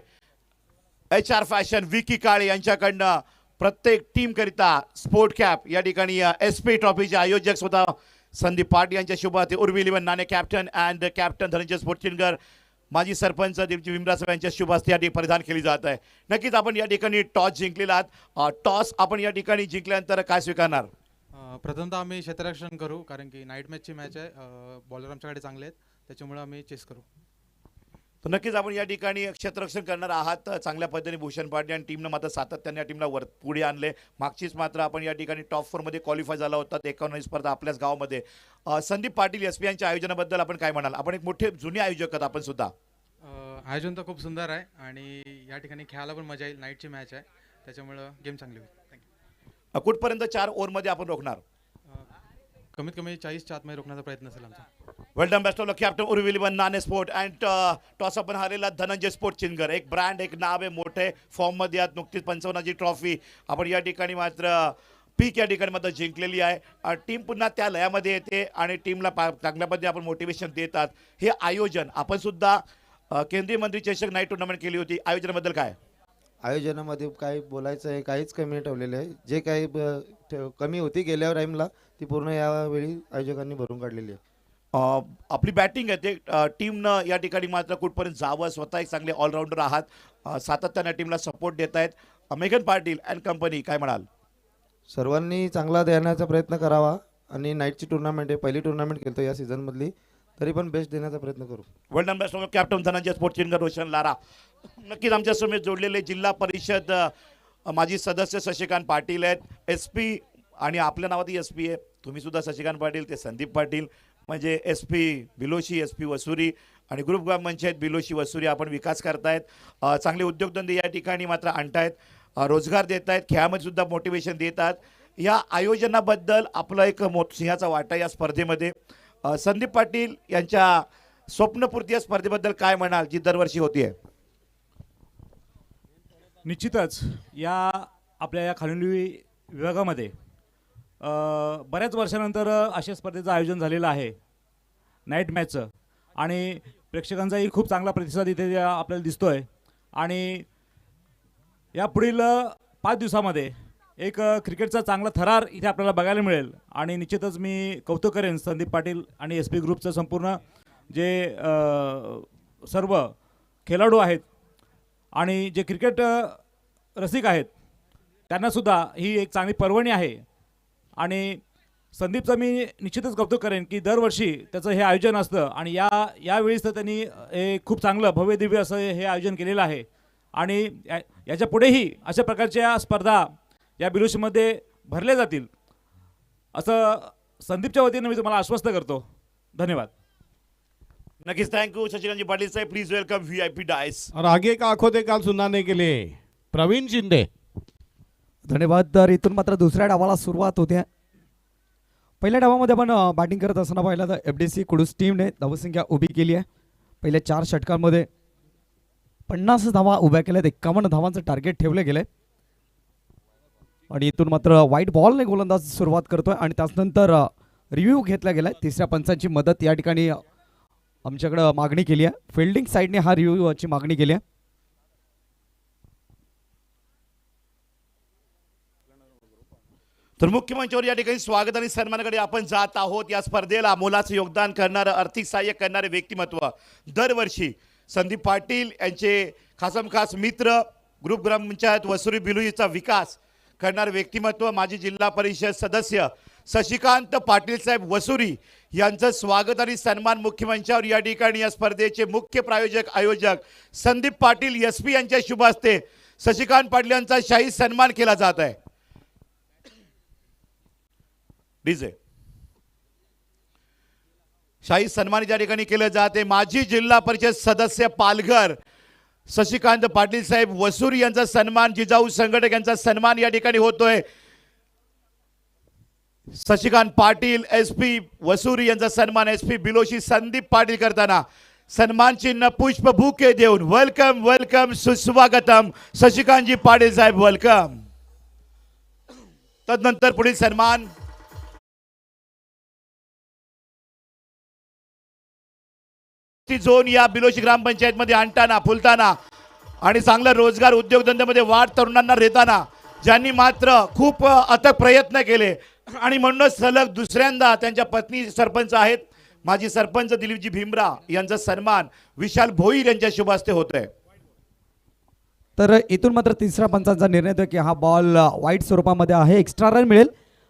HR फॅशन विकी काळे यांच्याकडनं प्रत्येक टीम करिता स्पोर्ट कॅप या ठिकाणी SP ट्रॉफीचे आयोजक स्वतः संदीप पाटील यांच्या शुभात उर्वी 11 नाणे captain and captain Dhananjay sport चिनगर माजी सरपंच दिलीपजी भीमरा साहेब यांच्या शुभास्ती या ठिकाणी परिधान केली जात आहे। नक्कीच आपण या ठिकाणी टॉस जिंकलेला आहात, टॉस आपण या ठिकाणी जिंकल्यानंतर काय स्वीकारणार? प्रथमतः आम्ही क्षेत्ररक्षण करू कारण की नाईट मॅचची मॅच आहे, बॉलर आमच्याकडे चांगले आहेत त्याच्यामुळे आम्ही चेस करू। तर नक्कीच आपण या ठिकाणी क्षेत्ररक्षण करणार आहात चांगल्या पद्धतीने। भूषण पाटील आणि टीमनं मात्र सातत्याने या टीमला पुढे आणले। मागचीच मात्र आपण या ठिकाणी टॉप 4 मध्ये क्वालिफाय झाला होता 51 स्पर्धा आपल्याच गावामध्ये। संदीप पाटील एसपी यांच्या आयोजनाबद्दल आपण काय म्हणाल? आपण एक मोठे जुने आयोजक आहात आपण सुद्धा। आयोजन तर खूप सुंदर आहे आणि या ठिकाणी खेळायला पण मजा येईल, नाईटची मॅच आहे त्याच्यामुळे गेम चांगली होईल। थँक्यू। कुठपर्यंत 4 ओव्हरमध्ये आपण रोखणार? कमीत कमी 40च्या आतमध्ये रोखण्याचा प्रयत्न असेल आमचा। Well done, best of luck captain Urvi 11 नाणे स्पोर्ट अँड टॉस आपण हारलेला धनंजय स्पोर्ट चिनगर। एक ब्रँड, एक नाव आहे, मोठे फॉर्म मध्ये आहात, नुकतीच 55ची ट्रॉफी आपण या ठिकाणी मात्र पीक या ठिकाणी मात्र जिंकलेली आहे। टीम पुन्हा त्या लयामध्ये येते आणि टीमला चांगल्या पद्धतीने आपण मोटिवेशन देतात। हे आयोजन आपण सुद्धा केंद्रीय मंत्री चषक नाईट टुर्नामेंट केली होती, आयोजनाबद्दल काय? आयोजनामध्ये काय बोलायचं आहे काहीच कमी नाही ठेवलेलं आहे. जे काही कमी होती गेल्या टाईमला ती पूर्ण यावेळी आयोजकांनी भरून काढलेली आहे. आपली बॅटिंग आहे ते टीमनं या ठिकाणी मात्र कुठपर्यंत जावं, स्वतः एक चांगले ऑलराऊंडर आहात, सातत्यानं टीमला सपोर्ट देत आहेत. मेघन पाटील अँड कंपनी, काय म्हणाल? सर्वांनी चांगला देण्याचा प्रयत्न करावा आणि नाईटची टुर्नामेंट आहे, पहिली टुर्नामेंट खेळतो या सीझनमधली, तरी पण बेस्ट देण्याचा प्रयत्न करू. वर्ल्ड नंबर समोर captain Dhananjay sports Roshan Lara नक्कीच आमच्या समेत जोडलेले जिल्हा परिषद माजी सदस्य शशिकांत पाटील आहेत. SP आणि आपल्या नावातही SP आहे, तुम्ही सुद्धा शशिकांत पाटील, ते संदीप पाटील, म्हणजे SP बिलोशी, SP वसुरी आणि ग्रुप ग्रामपंचायत बिलोशी वसुरी आपण विकास करतायत. चांगले उद्योगधंदे या ठिकाणी मात्र आणतायत, रोजगार देत आहेत, खेळामध्ये सुद्धा मोटिवेशन देतात. या आयोजनाबद्दल आपला एक सिंहाचा वाटा या स्पर्धेमध्ये. संदीप पाटील यांच्या स्वप्नपूर्ती या स्पर्धेबद्दल काय म्हणाल, जी दरवर्षी होतीये? निश्चितच या आपल्या या खानोली विभागामध्ये बऱ्याच वर्षानंतर अशा स्पर्धेचं आयोजन झालेलं आहे नाईट मॅचचं, आणि प्रेक्षकांचाही खूप चांगला प्रतिसाद इथे आपल्याला दिसतोय. आणि या पुढील 5 दिवसामध्ये एक क्रिकेटचा चांगला थरार इथे आपल्याला बघायला मिळेल. आणि निश्चितच मी कौतुक करेन संदीप पाटील आणि SP ग्रुपचं संपूर्ण जे सर्व खेळाडू आहेत आणि जे क्रिकेट रसिक आहेत त्यांनासुद्धा ही एक चांगली पर्वणी आहे. आणि संदीपचं मी निश्चितच कौतुक करेन की दरवर्षी त्याचं हे आयोजन असतं आणि यावेळीच तर त्यांनी खूप चांगलं भव्य दिव्य असं हे आयोजन केलेलं आहे. आणि याच्या पुढेही अशा प्रकारच्या स्पर्धा या बिलोशीमध्ये भरल्या जातील असं संदीपच्या वतीनं मी तुम्हाला आश्वस्त करतो. धन्यवाद. नक्कीच, थँक्यू शशिकांतजी पाटील साहेब. Please welcome VIP dais. और आगे का आंखों देखा सुनाने के लिए प्रवीण शिंदे. धन्यवाद. तर इथून मात्र दुसऱ्या डावाला सुरुवात होते. पहिल्या डावामध्ये आपण बॅटिंग करत असताना पाहिलं तर FDC कुडूस टीमने धावसंख्या उभी केली आहे. पहिल्या 4 षटकांमध्ये 50 धावा उभ्या केल्यात, 51 धावांचं टार्गेट ठेवलं गेलंय. आणि इथून मात्र व्हाईट बॉलने गोलंदाज सुरुवात करतोय आणि त्यानंतर रिव्ह्यू घेतला गेलाय. तिसऱ्या पंचांची मदत या ठिकाणी आमच्याकडे मागणी केली आहे. फिल्डिंग साईडने हा रिव्ह्यूची मागणी केली आहे. तर मुख्य मंचावर या ठिकाणी स्वागत आणि सन्मानाकडे आपण जात आहोत. या स्पर्धेला मोलाचं योगदान करणारं, आर्थिक सहाय्य करणारे व्यक्तिमत्व दरवर्षी संदीप पाटील यांचे खासमखास मित्र, ग्रुप ग्रामपंचायत वसुरी बिलोईचा विकास करणारे व्यक्तिमत्व माजी जिल्हा परिषद सदस्य शशिकांत पाटील साहेब वसुरी यांचं स्वागत आणि सन्मान मुख्य मंचावर या ठिकाणी या स्पर्धेचे मुख्य प्रायोजक आयोजक संदीप पाटील SP यांच्या शुभ हस्ते शशिकांत पाटील यांचा शाही सन्मान केला जात आहे. डीजे शाही सन्मान या ठिकाणी केलं जाते. माजी जिल्हा परिषद सदस्य पालघर शशिकांत पाटील साहेब वसुरी यांचा सन्मान, जिजाऊ संघटक यांचा सन्मान या ठिकाणी होतोय. शशिकांत पाटील SP वसुरी यांचा सन्मान SP बिलोशी संदीप पाटील करताना सन्मान चिन्ह पुष्प बुके देऊन वेलकम वेलकम सुस्वागतम शशिकांतजी पाटील साहेब, वेलकम. तदनंतर पुढील सन्मान झोन या बिलोशी ग्रामपंचायत मध्ये आणताना फुलताना आणि चांगला रोजगार उद्योगधंद्यामध्ये वाढ तरुणांना देताना ज्यांनी मात्र खूप अथक प्रयत्न केले आणि म्हणूनच सलग दुसऱ्यांदा त्यांच्या पत्नी सरपंच आहेत माजी सरपंच दिलीपजी भीमरा यांचा सन्मान विशाल भोईर यांच्या शुभ हस्ते होतोय. तर इथून मात्र तिसऱ्या पंचांचा निर्णय होतो की हा बॉल वाईट स्वरूपामध्ये आहे, एक्स्ट्रा रन मिळेल.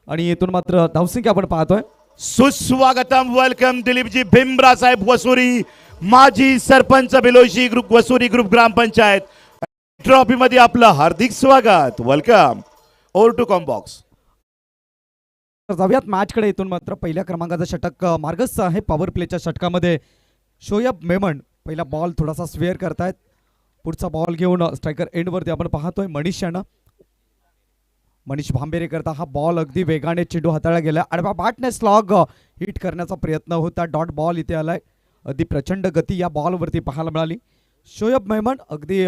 आणि इथून मात्र धावसंख्या आपण पाहतोय. सुस्वागतम वेलकम दिलीपजी भीमरा साहेब वसुरी, माजी सरपंच बिलोशी ग्रुप वसुरी ग्रुप ग्रामपंचायत. ट्रॉफी मध्ये आपलं हार्दिक स्वागत, वेलकम. Over to combox. जाऊयात मॅचकडे. इथून मात्र पहिल्या क्रमांकाचं षटक मार्गस्थ आहे. पॉवर प्लेच्या षटकामध्ये शोएब मेमन पहिला बॉल थोडासा स्वेअर करतायत. पुढचा बॉल घेऊन स्ट्रायकर एंडवरती आपण पाहतोय मनीष भांबेरे करता हा बॉल अगदी वेगाने चेंडू हाताळला गेला आणि बॅटने स्लॉग हिट करण्याचा प्रयत्न होता. डॉट बॉल इथे आलाय. अगदी प्रचंड गती या बॉलवरती पाहायला मिळाली. शोएब मेमन अगदी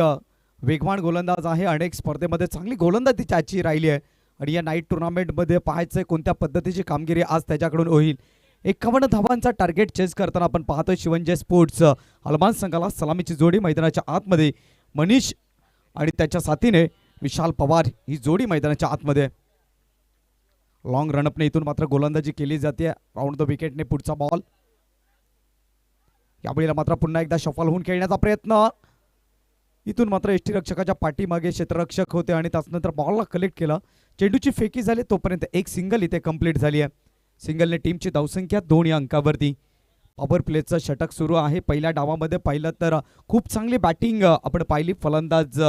वेगवान गोलंदाज आहे. अनेक स्पर्धेमध्ये चांगली गोलंदाजी त्याची राहिली आहे आणि या नाईट टुर्नामेंटमध्ये पाहायचंय कोणत्या पद्धतीची कामगिरी आज त्याच्याकडून होईल. 51 धावांचा टार्गेट चेस करताना आपण पाहतोय शिवंजय स्पोर्ट्स हलमान संघाला सलामीची जोडी. मैदानाच्या आतमध्ये मनीष आणि त्याच्या साथीने विशाल पवार ही जोडी मैदानाच्या आतमध्ये. लॉंग रनअपने इथून मात्र गोलंदाजी केली जाते. राऊंड द विकेटने पुढचा बॉल. यावेळेला मात्र पुन्हा एकदा शफल होऊन खेळण्याचा प्रयत्न. इथून मात्र यष्टीरक्षकाच्या पाठीमागे क्षेत्ररक्षक होते आणि त्यानंतर बॉलला कलेक्ट केला. चेंडूची फेकी झाली तोपर्यंत एक सिंगल इथे कंप्लीट झाली आहे. सिंगलने टीमची धावसंख्या 2 या अंकावरती. पॉवर प्लेचं षटक सुरू आहे. पहिल्या डावामध्ये पाहिलं तर खूप चांगली बॅटिंग आपण पाहिली. फलंदाज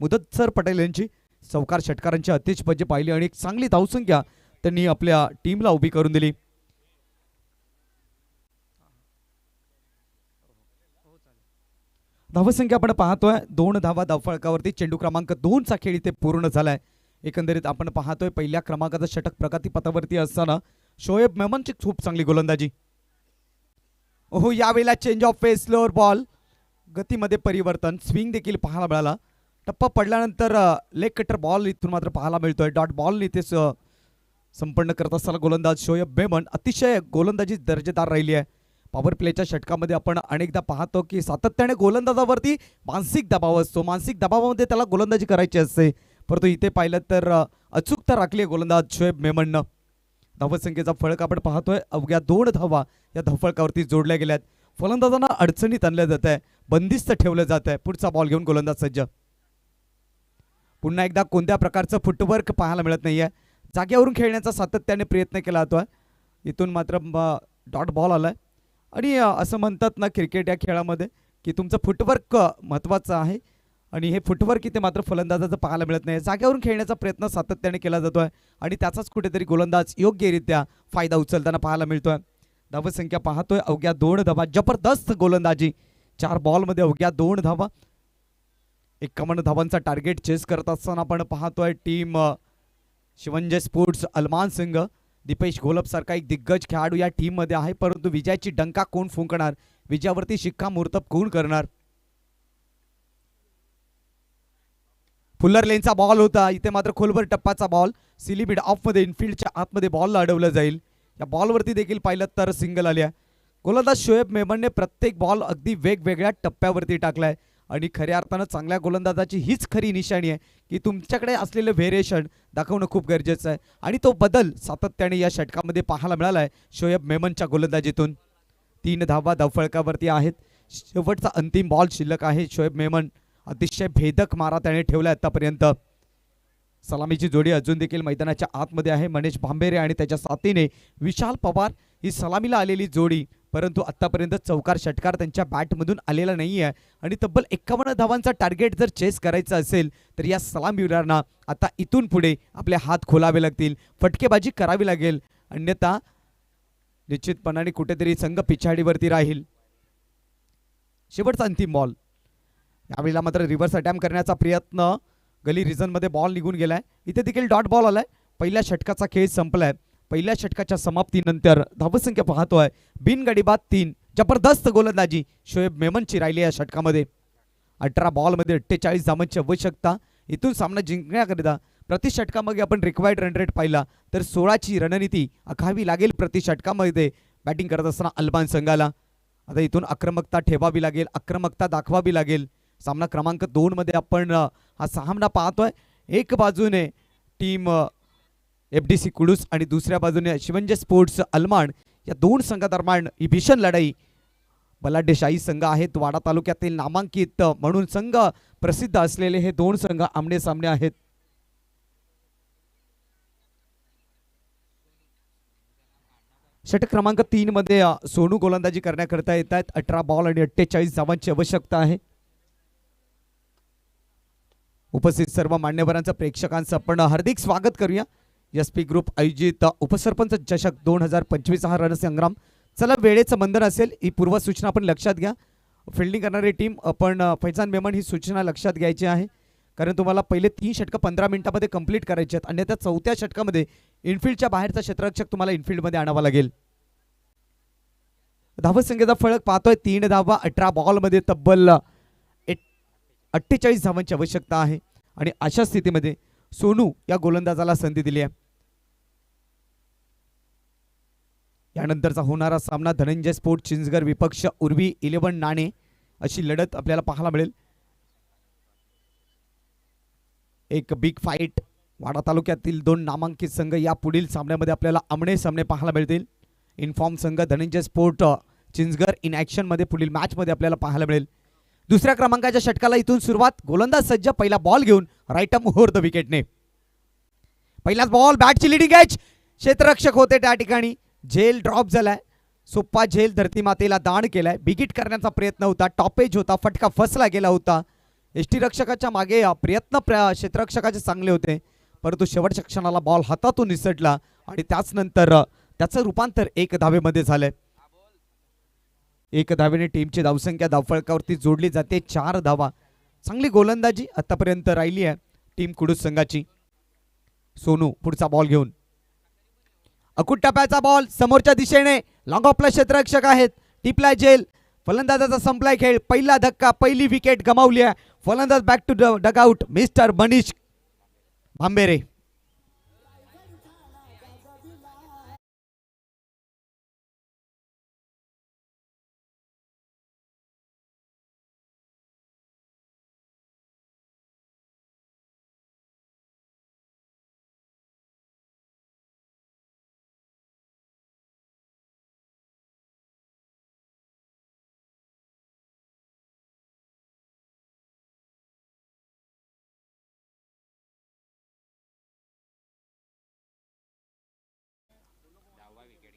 मुदस्सर पटेल यांची चौकार षटकारांची अतिशबाजी पाहिली आणि एक चांगली धावसंख्या त्यांनी आपल्या टीमला उभी करून दिली. धावसंख्या आपण पाहतोय 2 धावा धावफलकावरती. चेंडू क्रमांक 2 चा खेळ इथे पूर्ण झालाय. एकंदरीत आपण पाहतोय पहिल्या क्रमांकाचं षटक प्रगतीपथावरती असताना शोएब मेमनची खूप चांगली गोलंदाजी. ओहो, यावेळेला change of face, slower ball, गतीमध्ये परिवर्तन, स्विंग देखील पाहायला मिळाला. टप्पा पडल्यानंतर लेग कटर बॉल इथून मात्र पाहायला मिळतोय. डॉट बॉल इथे संपन्न करत असताना गोलंदाज शोएब मेमन अतिशय गोलंदाजी दर्जेदार राहिली आहे. पॉवर प्लेच्या षटकामध्ये आपण अनेकदा पाहतो की सातत्याने गोलंदाजावरती मानसिक दबाव असतो. मानसिक दबावामध्ये त्याला गोलंदाजी करायची असते, परंतु इथे पाहिलं तर अचूकता राखली गोलंदाज शोएब मेमननं. धावसंख्येचा फळक आपण पाहतोय. अवघ्या 2 धावा या धावफळकावरती जोडल्या गेल्यात. फलंदाजांना अडचणीत आणलं जात आहे, बंदिस्त ठेवलं जात आहे. पुढचा बॉल घेऊन गोलंदाज सज्ज. पुन्हा एकदा कोणत्या प्रकारचं फुटवर्क पाहायला मिळत नाहीये. जागेवरून खेळण्याचा सातत्याने प्रयत्न केला जातोय. इथून मात्र डॉट बॉल आलाय. आणि असं म्हणतात ना क्रिकेट या खेळामध्ये की तुमचं फुटवर्क महत्त्वाचं आहे आणि हे फुटवर्क इथे मात्र फलंदाजाचं पाहायला मिळत नाही. जागेवरून खेळण्याचा प्रयत्न सातत्याने केला जातोय आणि त्याचाच कुठेतरी गोलंदाज योग्यरित्या फायदा उचलताना पाहायला मिळतोय. धावसंख्या पाहतोय अवघ्या 2 धावा. जबरदस्त गोलंदाजी. 4 बॉलमध्ये अवघ्या 2 धावा. 51 धावांचा टार्गेट चेस करत असताना आपण पाहतोय टीम शिवंजय स्पोर्ट्स अलमान संघ. दीपेश घोलप सारखा एक दिग्गज खेळाडू या टीम मध्ये आहे, परंतु विजयाची डंका कोण फुंकणार, विजयावरती शिक्कामोर्तब कोण करणार. फुल्लर लेनचा बॉल होता. इथे मात्र खोलवर टप्पाचा बॉल. सिली मिड ऑफ मध्ये इनफिल्डच्या आतमध्ये बॉलला अडवलं जाईल. या बॉलवरती देखील पाहिलं तर सिंगल आल्या. गोलंदाज शोएब मेमनने प्रत्येक बॉल अगदी वेगवेगळ्या टप्प्यावरती टाकलाय आणि खऱ्या अर्थानं चांगल्या गोलंदाजाची हीच खरी निशाणी आहे की तुमच्याकडे असलेलं व्हेरिएशन दाखवणं खूप गरजेचं आहे आणि तो बदल सातत्याने या षटकामध्ये पाहायला मिळाला आहे शोएब मेमनच्या गोलंदाजीतून. 3 धावा धावफळकावरती आहेत. शेवटचा अंतिम बॉल शिल्लक आहे. शोएब मेमन अतिशय भेदक मारा त्याने ठेवला आतापर्यंत. सलामीची जोडी अजून देखील मैदानाच्या आतमध्ये आहे. मनीष भांबेरे आणि त्याच्या साथीने विशाल पवार ही सलामीला आलेली जोडी, परंतु आतापर्यंत चौकार षटकार त्यांच्या बॅटमधून आलेला नाही आहे आणि तब्बल 51 धावांचा टार्गेट जर चेस करायचा असेल तर या सलामीवीरांना आता इथून पुढे आपले हात खोलावे लागतील, फटकेबाजी करावी लागेल, अन्यथा निश्चितपणाने कुठेतरी संघ पिछाडीवरती राहील. शेवटचा अंतिम बॉल. यावेळेला मात्र रिव्हर्स अटॅम्प्ट करण्याचा प्रयत्न. गली रिझनमध्ये बॉल निघून गेलाय. इथे देखील डॉट बॉल आलाय. पहिल्या षटकाचा खेळ संपलाय. पहिल्या षटकाच्या समाप्तीनंतर धावसंख्या पाहतोय बिनगडी बाद 3. जबरदस्त गोलंदाजी शोएब मेमनची राहिली या षटकामध्ये. 18 बॉलमध्ये 48 धावांची आवश्यकता. इथून सामना जिंकण्याकरिता प्रति षटकामध्ये आपण रिक्वायर्ड रन रेट पाहिला तर 16ची रणनीती आखावी लागेल प्रति षटकामध्ये बॅटिंग करत असताना अलमान संघाला. आता इथून आक्रमकता ठेवावी लागेल, आक्रमकता दाखवावी लागेल. सामना क्रमांक 2 मध्ये आपण हा सामना पाहतोय. एक बाजूने टीम FDC कुडूस आणि दुसऱ्या बाजूने शिवंजय स्पोर्ट्स अलमान. या 2 संघादरम्यान ही भीषण लढाई. बलाढ्यशाही संघ आहेत. वाडा तालुक्यातील नामांकित म्हणून संघ प्रसिद्ध असलेले हे 2 संघ आमने सामने आहेत. षटक क्रमांक 3 मध्ये सोनू गोलंदाजी करण्याकरता येत आहेत. 18 बॉल आणि 48 धावांची आवश्यकता आहे. उपस्थित सर्व मान्यवरांचं प्रेक्षकांचं आपण हार्दिक स्वागत करूया. SP ग्रुप आयोजित उपसरपंच चषक 2025 हा रणसंग्राम. चला, वेळेचं बंधन असेल, ही पूर्वसूचना आपण लक्षात घ्या. फिल्डिंग करणारी टीम आपण फैजान मेमन ही सूचना लक्षात घ्यायची आहे, कारण तुम्हाला पहिले 3 षटकं 15 मिनिटांमध्ये कंप्लीट करायचे आहेत. अन्यथा 4थ्या षटकामध्ये इनफिल्डच्या बाहेरचा क्षेत्ररक्षक तुम्हाला इनफिल्डमध्ये आणावा लागेल. धावसंख्येचा फळक पाहतोय 3 धावा. 18 बॉलमध्ये तब्बल 48 धावांची आवश्यकता आहे आणि अशा स्थितीमध्ये सोनू या गोलंदाजाला संधी दिली आहे. यानंतरचा होणारा सामना धनंजय स्पोर्ट चिंचगड विपक्ष उर्वी 11 नाणे अशी लढत आपल्याला पाहायला मिळेल. एक बिग फाईट वाडा तालुक्यातील 2 नामांकित संघ या पुढील सामन्यामध्ये आपल्याला आमने सामने पाहायला मिळतील. इन्फॉर्म संघ धनंजय स्पोर्ट चिंचघर इन ॲक्शनमध्ये पुढील मॅचमध्ये आपल्याला पाहायला मिळेल. दुसऱ्या क्रमांकाच्या षटकाला इथून सुरुवात. गोलंदाज सज्ज, पहिला बॉल घेऊन राईट अप ओव्हर द विकेटने. पहिलाच बॉल, बॅटची लिडिंग एज, क्षेत्ररक्षक होते त्या ठिकाणी, झेल ड्रॉप झालाय. सोप्पा झेल धरती मातेला दान केलाय. बिगिट करण्याचा प्रयत्न होता, टॉपेज होता, फटका फसला गेला होता. यष्टीरक्षकाच्या मागे प्रयत्न क्षेत्ररक्षकाचे चांगले होते, परंतु शेवटच्या क्षणाला बॉल हातातून निसटला आणि त्याच नंतर त्याचं रूपांतर 1 धावेमध्ये झालंय. 1 धावेने टीमची धावसंख्या धावफलकावरती जोडली जाते. 4 धावा. चांगली गोलंदाजी आतापर्यंत राहिली आहे टीम कुडूस संघाची. सोनू पुढचा बॉल घेऊन, अकुट टप्प्याचा बॉल समोरच्या दिशेने, लॉंग ऑफला क्षेत्ररक्षक आहेत, टिपलाय झेल, फलंदाजाचा संपलाय खेळ. पहिला धक्का, पहिली विकेट गमावली आहे. फलंदाज back to dugout, mister Manish Bhambere.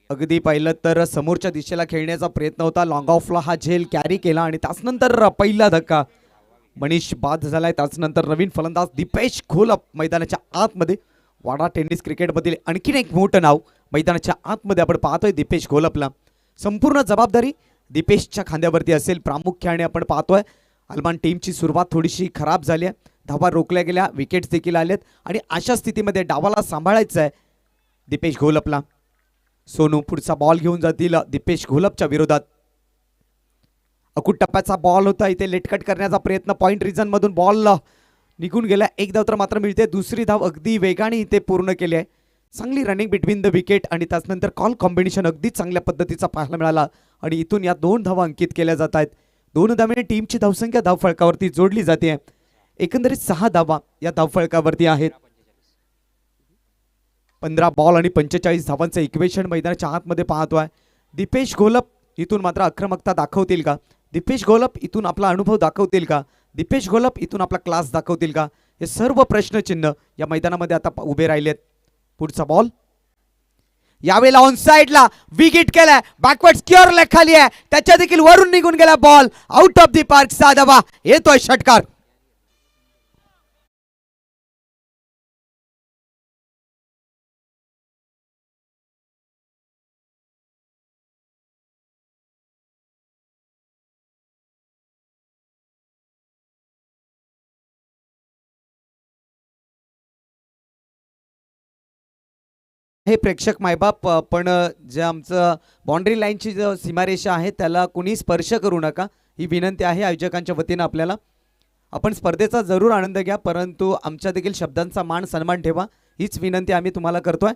अगदी पाहिलं तर समोरच्या दिशेला खेळण्याचा प्रयत्न होता. लॉंग ऑफला हा झेल कॅरी केला आणि त्याचनंतर पहिला धक्का, मनीष बाद झालाय. त्याचनंतर नवीन फलंदाज दीपेश घोलप मैदानाच्या आतमध्ये. वाडा टेनिस क्रिकेटमधील आणखीन एक मोठं नाव मैदानाच्या आतमध्ये आपण पाहतोय दीपेश घोलपला. संपूर्ण जबाबदारी दीपेशच्या खांद्यावरती असेल. प्रामुख्याने आपण पाहतोय अलमान टीमची सुरुवात थोडीशी खराब झाली आहे, धावा रोखल्या गेल्या, विकेट्स देखील आलेत आणि अशा स्थितीमध्ये डावाला सांभाळायचं आहे दीपेश घोलपला. सोनू पुढचा बॉल घेऊन जातील दीपेश घोलपच्या विरोधात. अकुट टप्प्याचा बॉल होता, इथे लेटकट करण्याचा प्रयत्न, पॉइंट रिजन मधून बॉल निघून गेला. 1 धाव तर मात्र मिळते. दुसरी धाव अगदी वेगाने इथे पूर्ण केली आहे. चांगली रनिंग बिटवीन द विकेट आणि त्याचनंतर कॉल कॉम्बिनेशन अगदी चांगल्या पद्धतीचा पाहायला मिळाला आणि इथून या 2 धावा अंकित केल्या जात आहेत. 2 धावेने टीमची धावसंख्या धावफळकावरती जोडली जाते. एकंदरीत 6 धावा या धावफळकावरती आहेत. 15 बॉल आणि 45 धावांचं इक्वेशन मैदानाच्या आतमध्ये पाहतोय. दीपेश घोलप इथून मात्र आक्रमकता दाखवतील का? दीपेश घोलप इथून आपला अनुभव दाखवतील का? दीपेश घोलप इथून आपला क्लास दाखवतील का? हे सर्व प्रश्नचिन्ह या मैदानामध्ये आता उभे राहिलेत. पुढचा बॉल यावेळेला ऑन साइडला विकेट केलाय, बॅकवर्ड स्क्वेअर खाली आहे, त्याच्या देखील वरून निघून गेला ball, out of the park. 6 धावा, येतोय षटकार. हे प्रेक्षक मायबाप, पण जे आमचं बाउंड्री लाईनची जो सीमारेषा आहे त्याला कुणी स्पर्श करू नका, ही विनंती आहे आयोजकांच्या वतीनं आपल्याला. आपण स्पर्धेचा जरूर आनंद घ्या, परंतु आमच्या देखील शब्दांचा मान सन्मान ठेवा, हीच विनंती आम्ही तुम्हाला करतोय.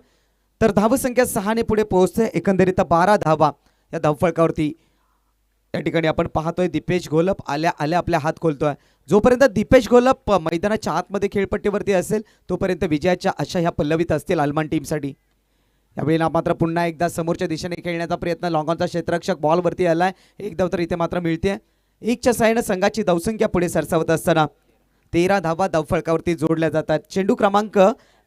तर धावसंख्या 6 ने पुढे पोहोचते. एकंदरीत 12 धावा या धावफळकावरती या ठिकाणी आपण पाहतोय. दीपेश घोलप आल्या आल्या आपल्या हात खोलतोय. जोपर्यंत दीपेश घोलप मैदानाच्या आतमध्ये खेळपट्टीवरती असेल तोपर्यंत विजयाच्या आशा ह्या पल्लवीत असतील अलमान टीमसाठी. यावेळेला मात्र पुन्हा एकदा समोरच्या दिशेने खेळण्याचा प्रयत्न, लॉंगॉनचा क्षेत्ररक्षक बॉलवरती आलाय. 1 धाव तर इथे मात्र मिळते. 1च्या साहाय्याने संघाची धावसंख्या पुढे सरसावत असताना 13 धावा धावफळकावरती जोडल्या जातात. चेंडू क्रमांक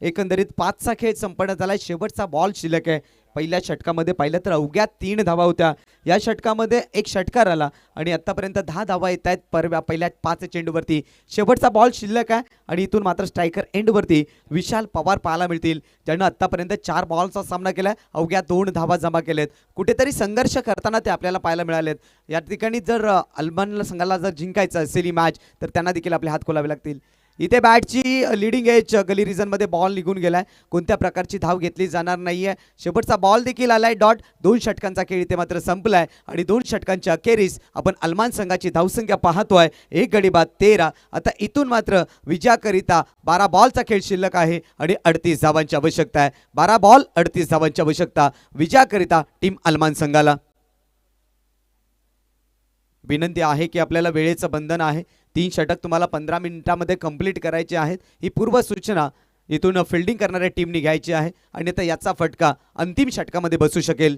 एकंदरीत 5चा खेळ संपन्न झालाय. शेवटचा बॉल शिल्लक आहे. पहिल्या षटकामध्ये पाहिलं तर अवघ्या 3 धावा होत्या. या षटकामध्ये 1 षटकार आला आणि आतापर्यंत 10 धावा येत आहेत पहिल्या 5 चेंडूवरती. शेवटचा बॉल शिल्लक आहे आणि इथून मात्र स्ट्रायकर एंडवरती विशाल पवार पाहायला मिळतील, ज्यांना आतापर्यंत 4 बॉलचा सामना केलाय, अवघ्या 2 धावा जमा केलेत. कुठेतरी संघर्ष करताना ते आपल्याला पाहायला मिळालेत. या ठिकाणी जर अलमान संघाला जर जिंकायचं असेल ही मॅच तर त्यांना देखील आपले हात खोलावे लागतील. इथे बॅटची लीडिंग एज, गली रिजनमध्ये बॉल निघून गेलाय. कोणत्या प्रकारची धाव घेतली जाणार नाहीये. शेवटचा बॉल देखील आलाय. डॉट. 2 षटकांचा खेळ इथे मात्र संपलाय आणि 2 षटकांच्या अखेरीस आपण अलमान संघाची धावसंख्या पाहतोय 1 गडी बाद 13. आता इथून मात्र विजयाकरिता 12 बॉलचा खेळ शिल्लक आहे आणि 38 धावांची आवश्यकता आहे. 12 बॉल 38 धावांची आवश्यकता विजयाकरिता टीम अलमान संघाला. विनंती आहे की आपल्याला वेळेचं बंधन आहे. 3 षटक तुम्हाला 15 मिनिटांमध्ये कंप्लीट करायचे आहेत. ही पूर्व सूचना इथून फिल्डिंग करणाऱ्या टीमनी घ्यायची आहे आणि आता याचा फटका अंतिम षटकामध्ये बसू शकेल.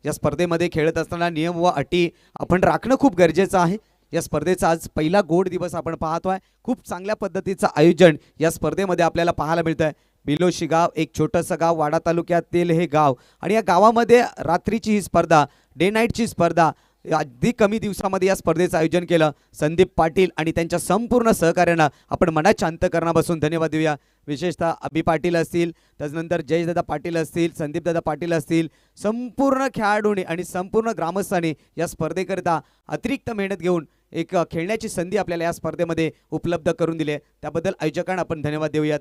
या स्पर्धेमध्ये खेळत असताना नियम व अटी आपण राखणं खूप गरजेचं आहे. या स्पर्धेचा आज पहिला गोड दिवस आपण पाहतोय. खूप चांगल्या पद्धतीचं आयोजन या स्पर्धेमध्ये आपल्याला पाहायला मिळतं आहे. बिलोशी गाव एक छोटंसं गाव, वाडा तालुक्यातील हे गाव, आणि या गावामध्ये रात्रीची ही स्पर्धा, डे नाईटची स्पर्धा, अगदी कमी दिवसामध्ये या स्पर्धेचं आयोजन केलं. संदीप पाटील आणि त्यांच्या संपूर्ण सहकार्यांना आपण मनाच्या अंतःकरणापासून धन्यवाद देऊया. विशेषतः अभि पाटील असतील, त्याच्यानंतर जयदादा पाटील असतील, संदीपदादा पाटील असतील, संपूर्ण खेळाडूंनी आणि संपूर्ण ग्रामस्थांनी या स्पर्धेकरिता अतिरिक्त मेहनत घेऊन एक खेळण्याची संधी आपल्याला या स्पर्धेमध्ये उपलब्ध करून दिली आहे. त्याबद्दल आयोजकांना आपण धन्यवाद देऊयात.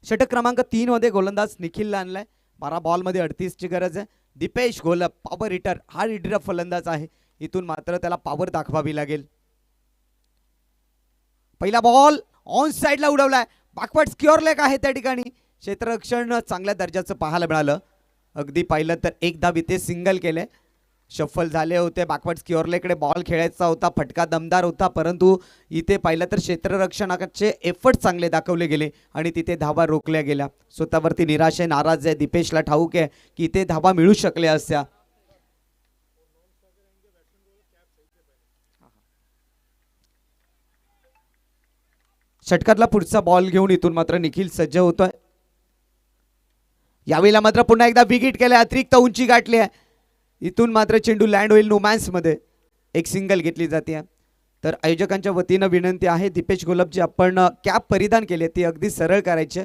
षटक क्रमांक 3 मध्ये गोलंदाज निखिलला आणलाय. 12 बॉलमध्ये 38 ची गरज आहे. दीपेश घोलप पॉवर हिटर, हा हिटर फलंदाज आहे. इथून मात्र त्याला पॉवर दाखवावी लागेल. पहिला बॉल ऑन साइडला उडवलाय. बॅकवर्ड स्क्युअर लेग आहे त्या ठिकाणी. क्षेत्ररक्षण चांगल्या दर्जाचं पाहायला मिळालं. अगदी पाहिलं तर एक धाव इथे सिंगल केले. शफल झाले होते. बॅकवर्ड स्क्युअर लेगकडे बॉल खेळायचा होता. फटका दमदार होता, परंतु इथे पाहिलं तर क्षेत्ररक्षणाचे एफर्ट चांगले दाखवले गेले आणि तिथे धावा रोखल्या गेल्या. स्वतःवरती निराश आहे, नाराज आहे. दीपेशला ठाऊक आहे की इथे धावा मिळू शकल्या असत्या. षटकातला पुढचा बॉल घेऊन इथून मात्र निखिल सज्ज होतोय. यावेळेला मात्र पुन्हा एकदा विकेट केल्या, अतिरिक्त उंची गाठली आहे. इथून मात्र चेंडू लँड होईल नोमॅन्स मध्ये. एक सिंगल घेतली जाते. तर आयोजकांच्या वतीनं विनंती आहे, दीपेश घोलप जी आपण कॅप परिधान केली ती अगदी सरळ करायची.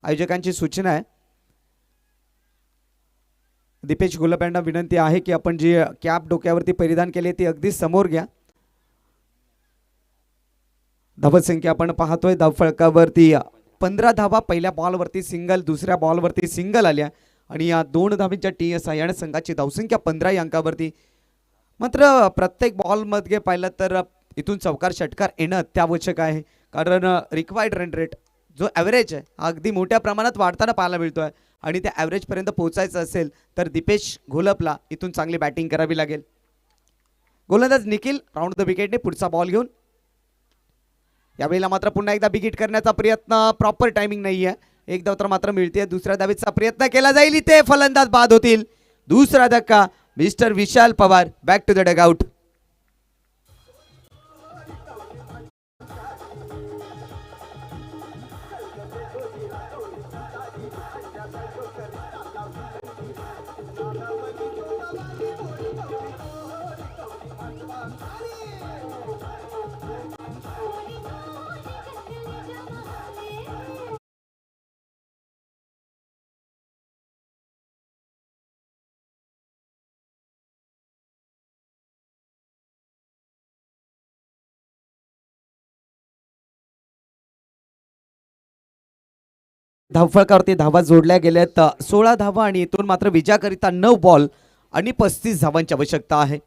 आयोजकांची सूचना आहे. दीपेश घोलप यांना विनंती आहे की आपण जी कॅप डोक्यावरती परिधान केली ती अगदी समोर घ्या. धावसंख्या आपण पाहतोय धावफलकावरती 15 धावा. पहिल्या बॉलवरती सिंगल, दुसऱ्या बॉलवरती सिंगल आल्या आणि या 2 धावींच्या सहाय्याने संघाची धावसंख्या 15 या अंकावरती. मात्र प्रत्येक बॉलमध्ये पाहिलं तर इथून चौकार षटकार येणं अत्यावश्यक आहे, कारण रिक्वायर्ड रन रेट जो ॲव्हरेज आहे अगदी मोठ्या प्रमाणात वाढताना पाहायला मिळतोय आणि त्या ॲव्हरेजपर्यंत पोहोचायचं असेल तर दीपेश घोलपला इथून चांगली बॅटिंग करावी लागेल. गोलंदाज निखिल राऊंड द विकेटने पुढचा बॉल घेऊन. यावेळेला मात्र पुन्हा एकदा विकेट करण्याचा प्रयत्न, प्रॉपर टायमिंग नाही आहे. एक धाव तर मात्र मिळते. दुसऱ्या धावेचा प्रयत्न केला जाईल, इथे फलंदाज बाद होतील. दुसरा धक्का. Mister Vishal Pawar back to the dugout. धावफलकावरती धावा जोडल्या गेल्यात 16 धावा आणि इथून मात्र विजयाकरिता 9 बॉल आणि 35 धावांची आवश्यकता आहे.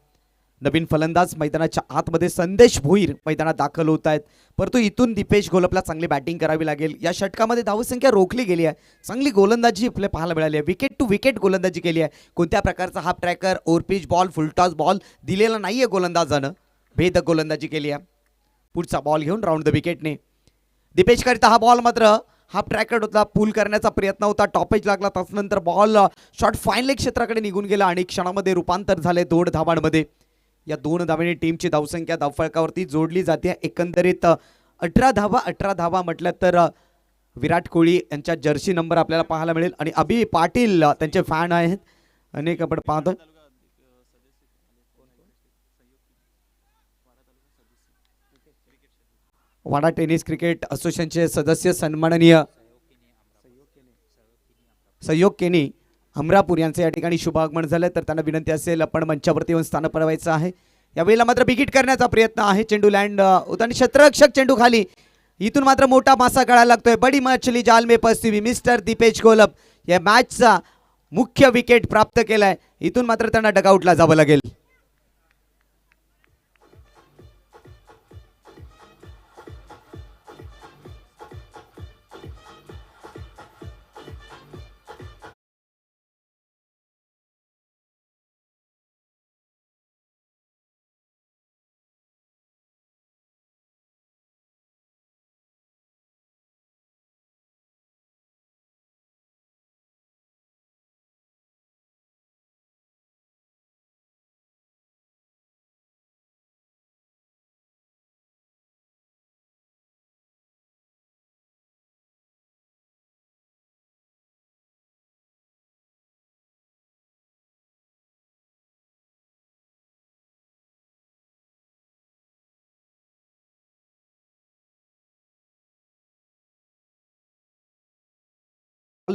नवीन फलंदाज मैदानाच्या आतमध्ये संदेश भोईर मैदानात दाखल होत आहेत, परंतु इथून दीपेश घोलपला चांगली बॅटिंग करावी लागेल. या षटकामध्ये धावसंख्या रोखली गेली आहे. चांगली गोलंदाजी आपल्याला पाहायला मिळाली आहे. विकेट टू विकेट गोलंदाजी केली आहे. कोणत्या प्रकारचा half tracker, overpitch ball, full toss ball दिलेला नाहीये गोलंदाजानं. भेदक गोलंदाजी केली आहे. पुढचा बॉल घेऊन राऊंड द विकेटने दीपेश करिता हा बॉल मात्र हाफ ट्रॅकर होता, पूल करण्याचा प्रयत्न होता, टॉपेज लागला. त्यानंतर बॉल शॉट फाईन लेग क्षेत्राकडे निघून गेला आणि क्षणामध्ये रूपांतर झाले 2 धावांमध्ये. या 2 धावांनी टीमची धावसंख्या धावफलकावरती जोडली जाते. एकंदरीत 18 धावा म्हटलं तर विराट कोहली यांच्या जर्सी नंबर आपल्याला पाहायला मिळेल आणि अभि पाटील त्यांचे फॅन आहेत अनेक आपण पाहतो. वाडा टेनिस क्रिकेट असोसिएशनचे सदस्य सन्माननीय सहयोग केनी हमरापूर यांचे या ठिकाणी शुभ आगमन झालं, तर त्यांना विनंती असेल आपण मंचावरती येऊन स्थान पळवायचं आहे. यावेळेला मात्र विकेट करण्याचा प्रयत्न आहे. चेंडू लँड होता आणि क्षेत्ररक्षक चेंडू खाली. इथून मात्र मोठा मासा काढायला लागतोय. बडी मछली जाल में फंसी हुई मिस्टर दीपेश घोलप या मॅचचा मुख्य विकेट प्राप्त केलाय. इथून मात्र त्यांना डगआउटला जावं लागेल.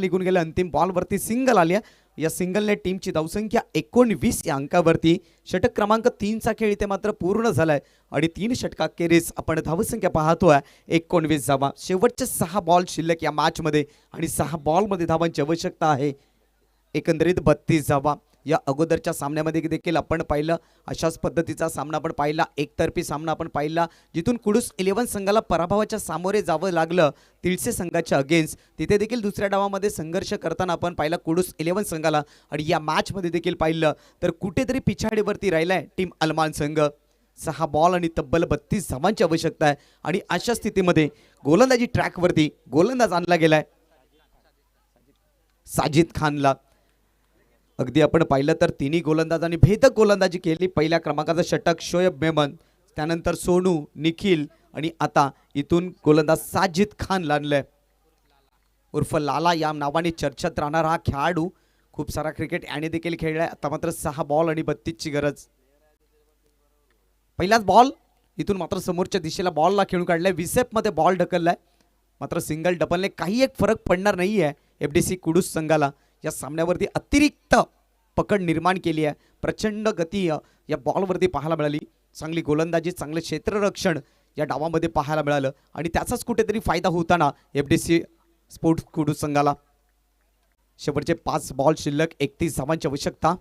निघून गेले. अंतिम बॉलवरती सिंगल आली आहे. या सिंगलने टीमची धावसंख्या 19 या अंकावरती. षटक क्रमांक 3चा खेळ इथे मात्र पूर्ण झालाय आणि 3 षटकाखेरीज आपण धावसंख्या पाहतोय 19 धावा. शेवटचे 6 बॉल शिल्लक या मॅचमध्ये आणि 6 बॉलमध्ये धावांची आवश्यकता आहे. एकंदरीत 32 धावा. या अगोदरच्या सामन्यामध्ये देखील आपण पाहिलं अशाच पद्धतीचा सामना आपण पाहिला. एकतर्फी सामना आपण पाहिला जिथून कुडूस 11 संघाला पराभवाच्या सामोरे जावं लागलं तिळसे संघाच्या अगेन्स्ट. तिथे देखील दुसऱ्या डावामध्ये संघर्ष करताना आपण पाहिला कुडूस 11 संघाला. आणि या मॅचमध्ये देखील पाहिलं तर कुठेतरी पिछाडीवरती राहिलाय टीम अलमान संघ. 6 बॉल आणि तब्बल 32 धावांची आवश्यकता आहे. आणि अशा स्थितीमध्ये गोलंदाजी ट्रॅकवरती गोलंदाज आणला गेलाय साजिद खानला. अगदी आपण पाहिलं तर तिन्ही गोलंदाजांनी भेदक गोलंदाजी केली. पहिल्या क्रमांकाचं षटक शोएब मेमन, त्यानंतर सोनू, निखिल आणि आता इथून गोलंदाज साजिद खान आणलंय उर्फ लाला या नावाने चर्चेत राहणारा हा खेळाडू. खूप सारा क्रिकेट याने देखील खेळलाय. आता मात्र 6 बॉल आणि 32ची गरज. पहिलाच बॉल इथून मात्र समोरच्या दिशेला बॉलला खेळून काढलाय. विसेपमध्ये बॉल ढकललाय. मात्र सिंगल डबलने काही एक फरक पडणार नाहीये एफडीसी कुडूस संघाला. या सामन्यावरती अतिरिक्त पकड निर्माण केली आहे. प्रचंड गती या बॉलवरती पाहायला मिळाली. चांगली गोलंदाजी, चांगलं क्षेत्ररक्षण या डावामध्ये पाहायला मिळालं आणि त्याचाच कुठेतरी फायदा होताना एफडीसी स्पोर्ट्स कुडूस संघाला. शेवटचे 5 बॉल शिल्लक 31 धावांची आवश्यकता.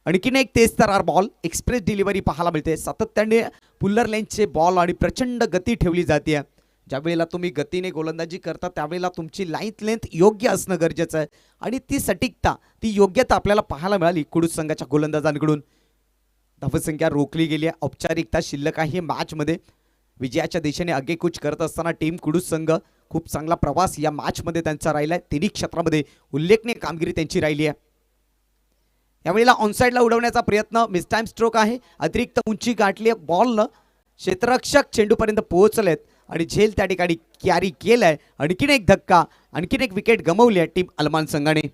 आणखीन एक तेजतर्रार बॉल एक्सप्रेस डिलिव्हरी पाहायला मिळते. सातत्याने पुल्लर लेन्थचे बॉल आणि प्रचंड गती ठेवली जाते. ज्यावेळेला तुम्ही गतीने गोलंदाजी करता त्यावेळेला तुमची लाईन लेंथ योग्य असणं गरजेचं आहे आणि ती सटीकता, ती योग्यता आपल्याला पाहायला मिळाली कुडूस संघाच्या गोलंदाजांकडून. धावसंख्या रोखली गेली आहे. औपचारिकता शिल्लक आहे मॅचमध्ये. विजयाच्या दिशेने आगेकूच करत असताना टीम कुडूस संघ खूप चांगला प्रवास या मॅचमध्ये त्यांचा राहिला आहे. तिन्ही क्षेत्रामध्ये उल्लेखनीय कामगिरी त्यांची राहिली आहे. यावेळेला ऑनसाईडला उडवण्याचा प्रयत्न, मिस टाइम स्ट्रोक आहे. अतिरिक्त उंची गाठली आहे. बॉल क्षेत्ररक्षक चेंडूपर्यंत पोहोचलेत आणि झेल त्या ठिकाणी कॅरी केलाय. आणखीन एक धक्का, आणखीन एक विकेट गमावली आहे टीम अलमान संघाने.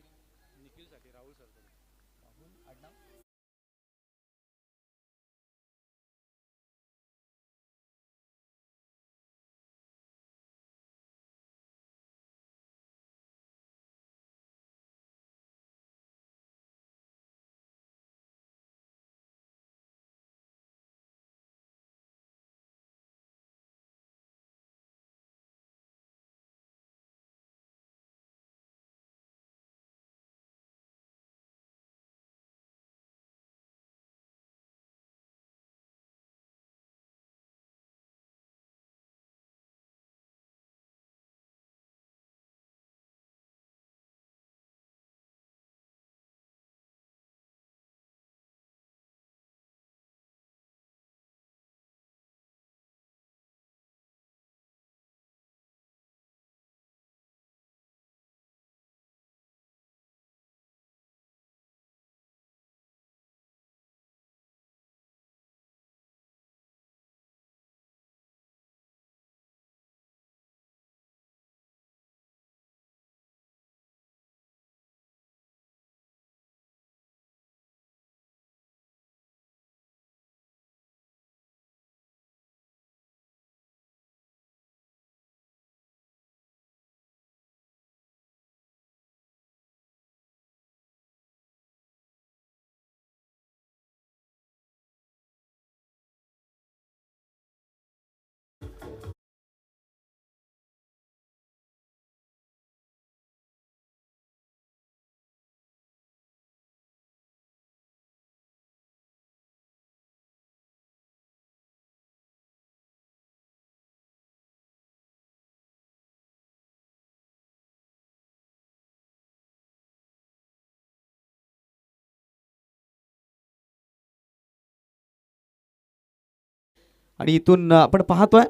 आणि इथून आपण पाहतोय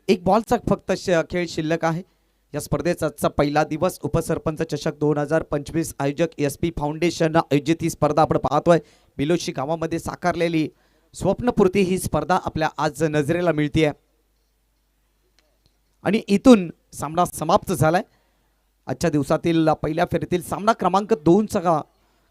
1 बॉलचा फक्त खेळ शिल्लक आहे. या स्पर्धेचा आजचा पहिला दिवस. उपसरपंच चषक 2025 आयोजक SP फाउंडेशन आयोजित ही स्पर्धा आपण पाहतोय. बिलोशी गावामध्ये साकारलेली स्वप्नपूर्ती ही स्पर्धा आपल्या आज नजरेला मिळते. आणि इथून सामना समाप्त झालाय. आजच्या दिवसातील पहिल्या फेरीतील सामना क्रमांक 2चा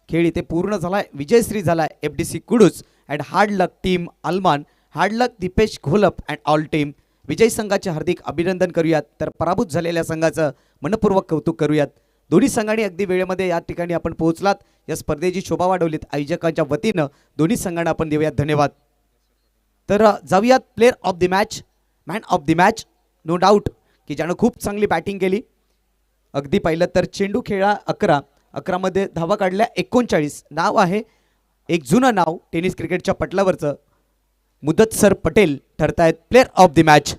खेळ इथे पूर्ण झालाय. विजयश्री झालाय FDC Kudus and hard luck team Alman. Hard luck Deepesh Gholap and all team. विजयी संघाचे हार्दिक अभिनंदन करूयात, तर पराभूत झालेल्या संघाचं मनपूर्वक कौतुक करूयात. दोन्ही संघांनी अगदी वेळेमध्ये या ठिकाणी आपण पोहोचलात, या स्पर्धेची शोभा वाढवलीत. आयोजकांच्या वतीनं दोन्ही संघांना आपण देऊयात धन्यवाद. तर जाऊयात player of the match, man of the match. No doubt की ज्यानं खूप चांगली बॅटिंग केली. अगदी पाहिलं तर चेंडू खेळा 11मध्ये धावा काढल्या 39. नाव आहे एक जुनं नाव टेनिस क्रिकेटच्या पटलावरचं. मुदत्सर पटेल ठरतायत प्लेअर ऑफ द मॅच.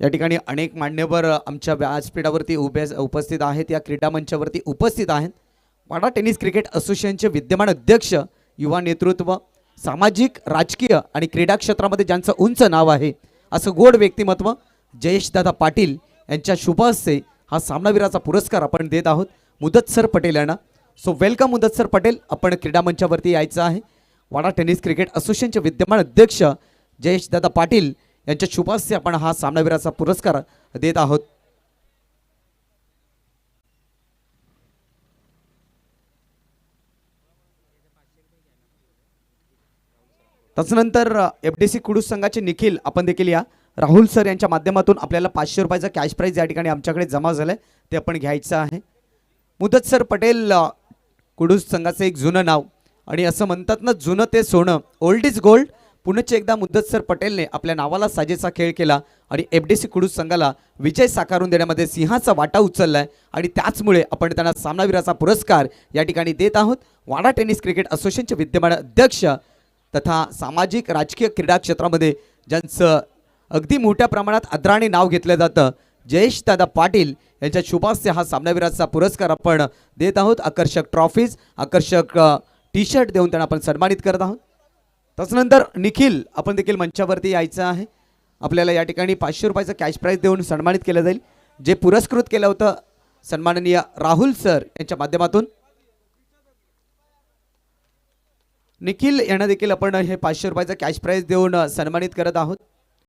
या ठिकाणी अनेक मान्यवर आमच्या व्यासपीठावरती उपस्थित आहेत, या क्रीडा मंचावरती उपस्थित आहेत. वाडा टेनिस क्रिकेट असोसिएशनचे विद्यमान अध्यक्ष, युवा नेतृत्व, सामाजिक, राजकीय आणि क्रीडा क्षेत्रामध्ये ज्यांचं उंच नाव आहे असं गोड व्यक्तिमत्व जयेशदादा पाटील यांच्या शुभ हस्ते हा सामनावीराचा पुरस्कार आपण देत आहोत मुदत्सर पटेल यांना. सो वेलकम मुदत्सर पटेल, आपण क्रीडा मंचावरती यायचं आहे. वाडा टेनिस क्रिकेट असोसिएशनचे विद्यमान अध्यक्ष जयेशदादा पाटील यांच्या शुभ हस्ते आपण हा सामनावीराचा पुरस्कार देत आहोत. त्यानंतर FDC कुडूस संघाचे निखिल आपण देखील या. राहुल सर यांच्या माध्यमातून आपल्याला 500 रुपयाचा कॅश प्राइज या ठिकाणी आमच्याकडे जमा झालाय, ते आपण घ्यायचं आहे. मुदत्सर पटेल कुडूस संघाचं एक जुनं नाव, आणि असं म्हणतात ना, जुनं ते सोनं, ओल्ड इज गोल्ड. पुनश्च एकदा मुदत्सर पटेलने आपल्या नावाला साजेसा खेळ केला आणि FDC कुडूस संघाला विजय साकारून देण्यामध्ये सिंहाचा वाटा उचललाय, आणि त्याचमुळे आपण त्यांना सामनावीराचा पुरस्कार या ठिकाणी देत आहोत. वाडा टेनिस क्रिकेट असोसिएशनचे विद्यमान अध्यक्ष तथा सामाजिक, राजकीय, क्रीडा क्षेत्रामध्ये ज्यांचं अगदी मोठ्या प्रमाणात आदराने नाव घेतलं जातं, जयेशदादा पाटील यांच्या शुभास्ते हा सामनावीराचा पुरस्कार आपण देत आहोत. आकर्षक ट्रॉफीज, आकर्षक टी शर्ट देऊन त्यांना आपण सन्मानित करत आहोत. त्यानंतर निखिल आपण देखील मंचावरती यायचं आहे. आपल्याला या ठिकाणी 500 रुपयाचं कॅश प्राइज देऊन सन्मानित केलं जाईल, जे पुरस्कृत केलं होतं सन्माननीय राहुल सर यांच्या माध्यमातून. निखिल यांना देखील आपण हे 500 रुपयाचं कॅश प्राइज देऊन सन्मानित करत आहोत.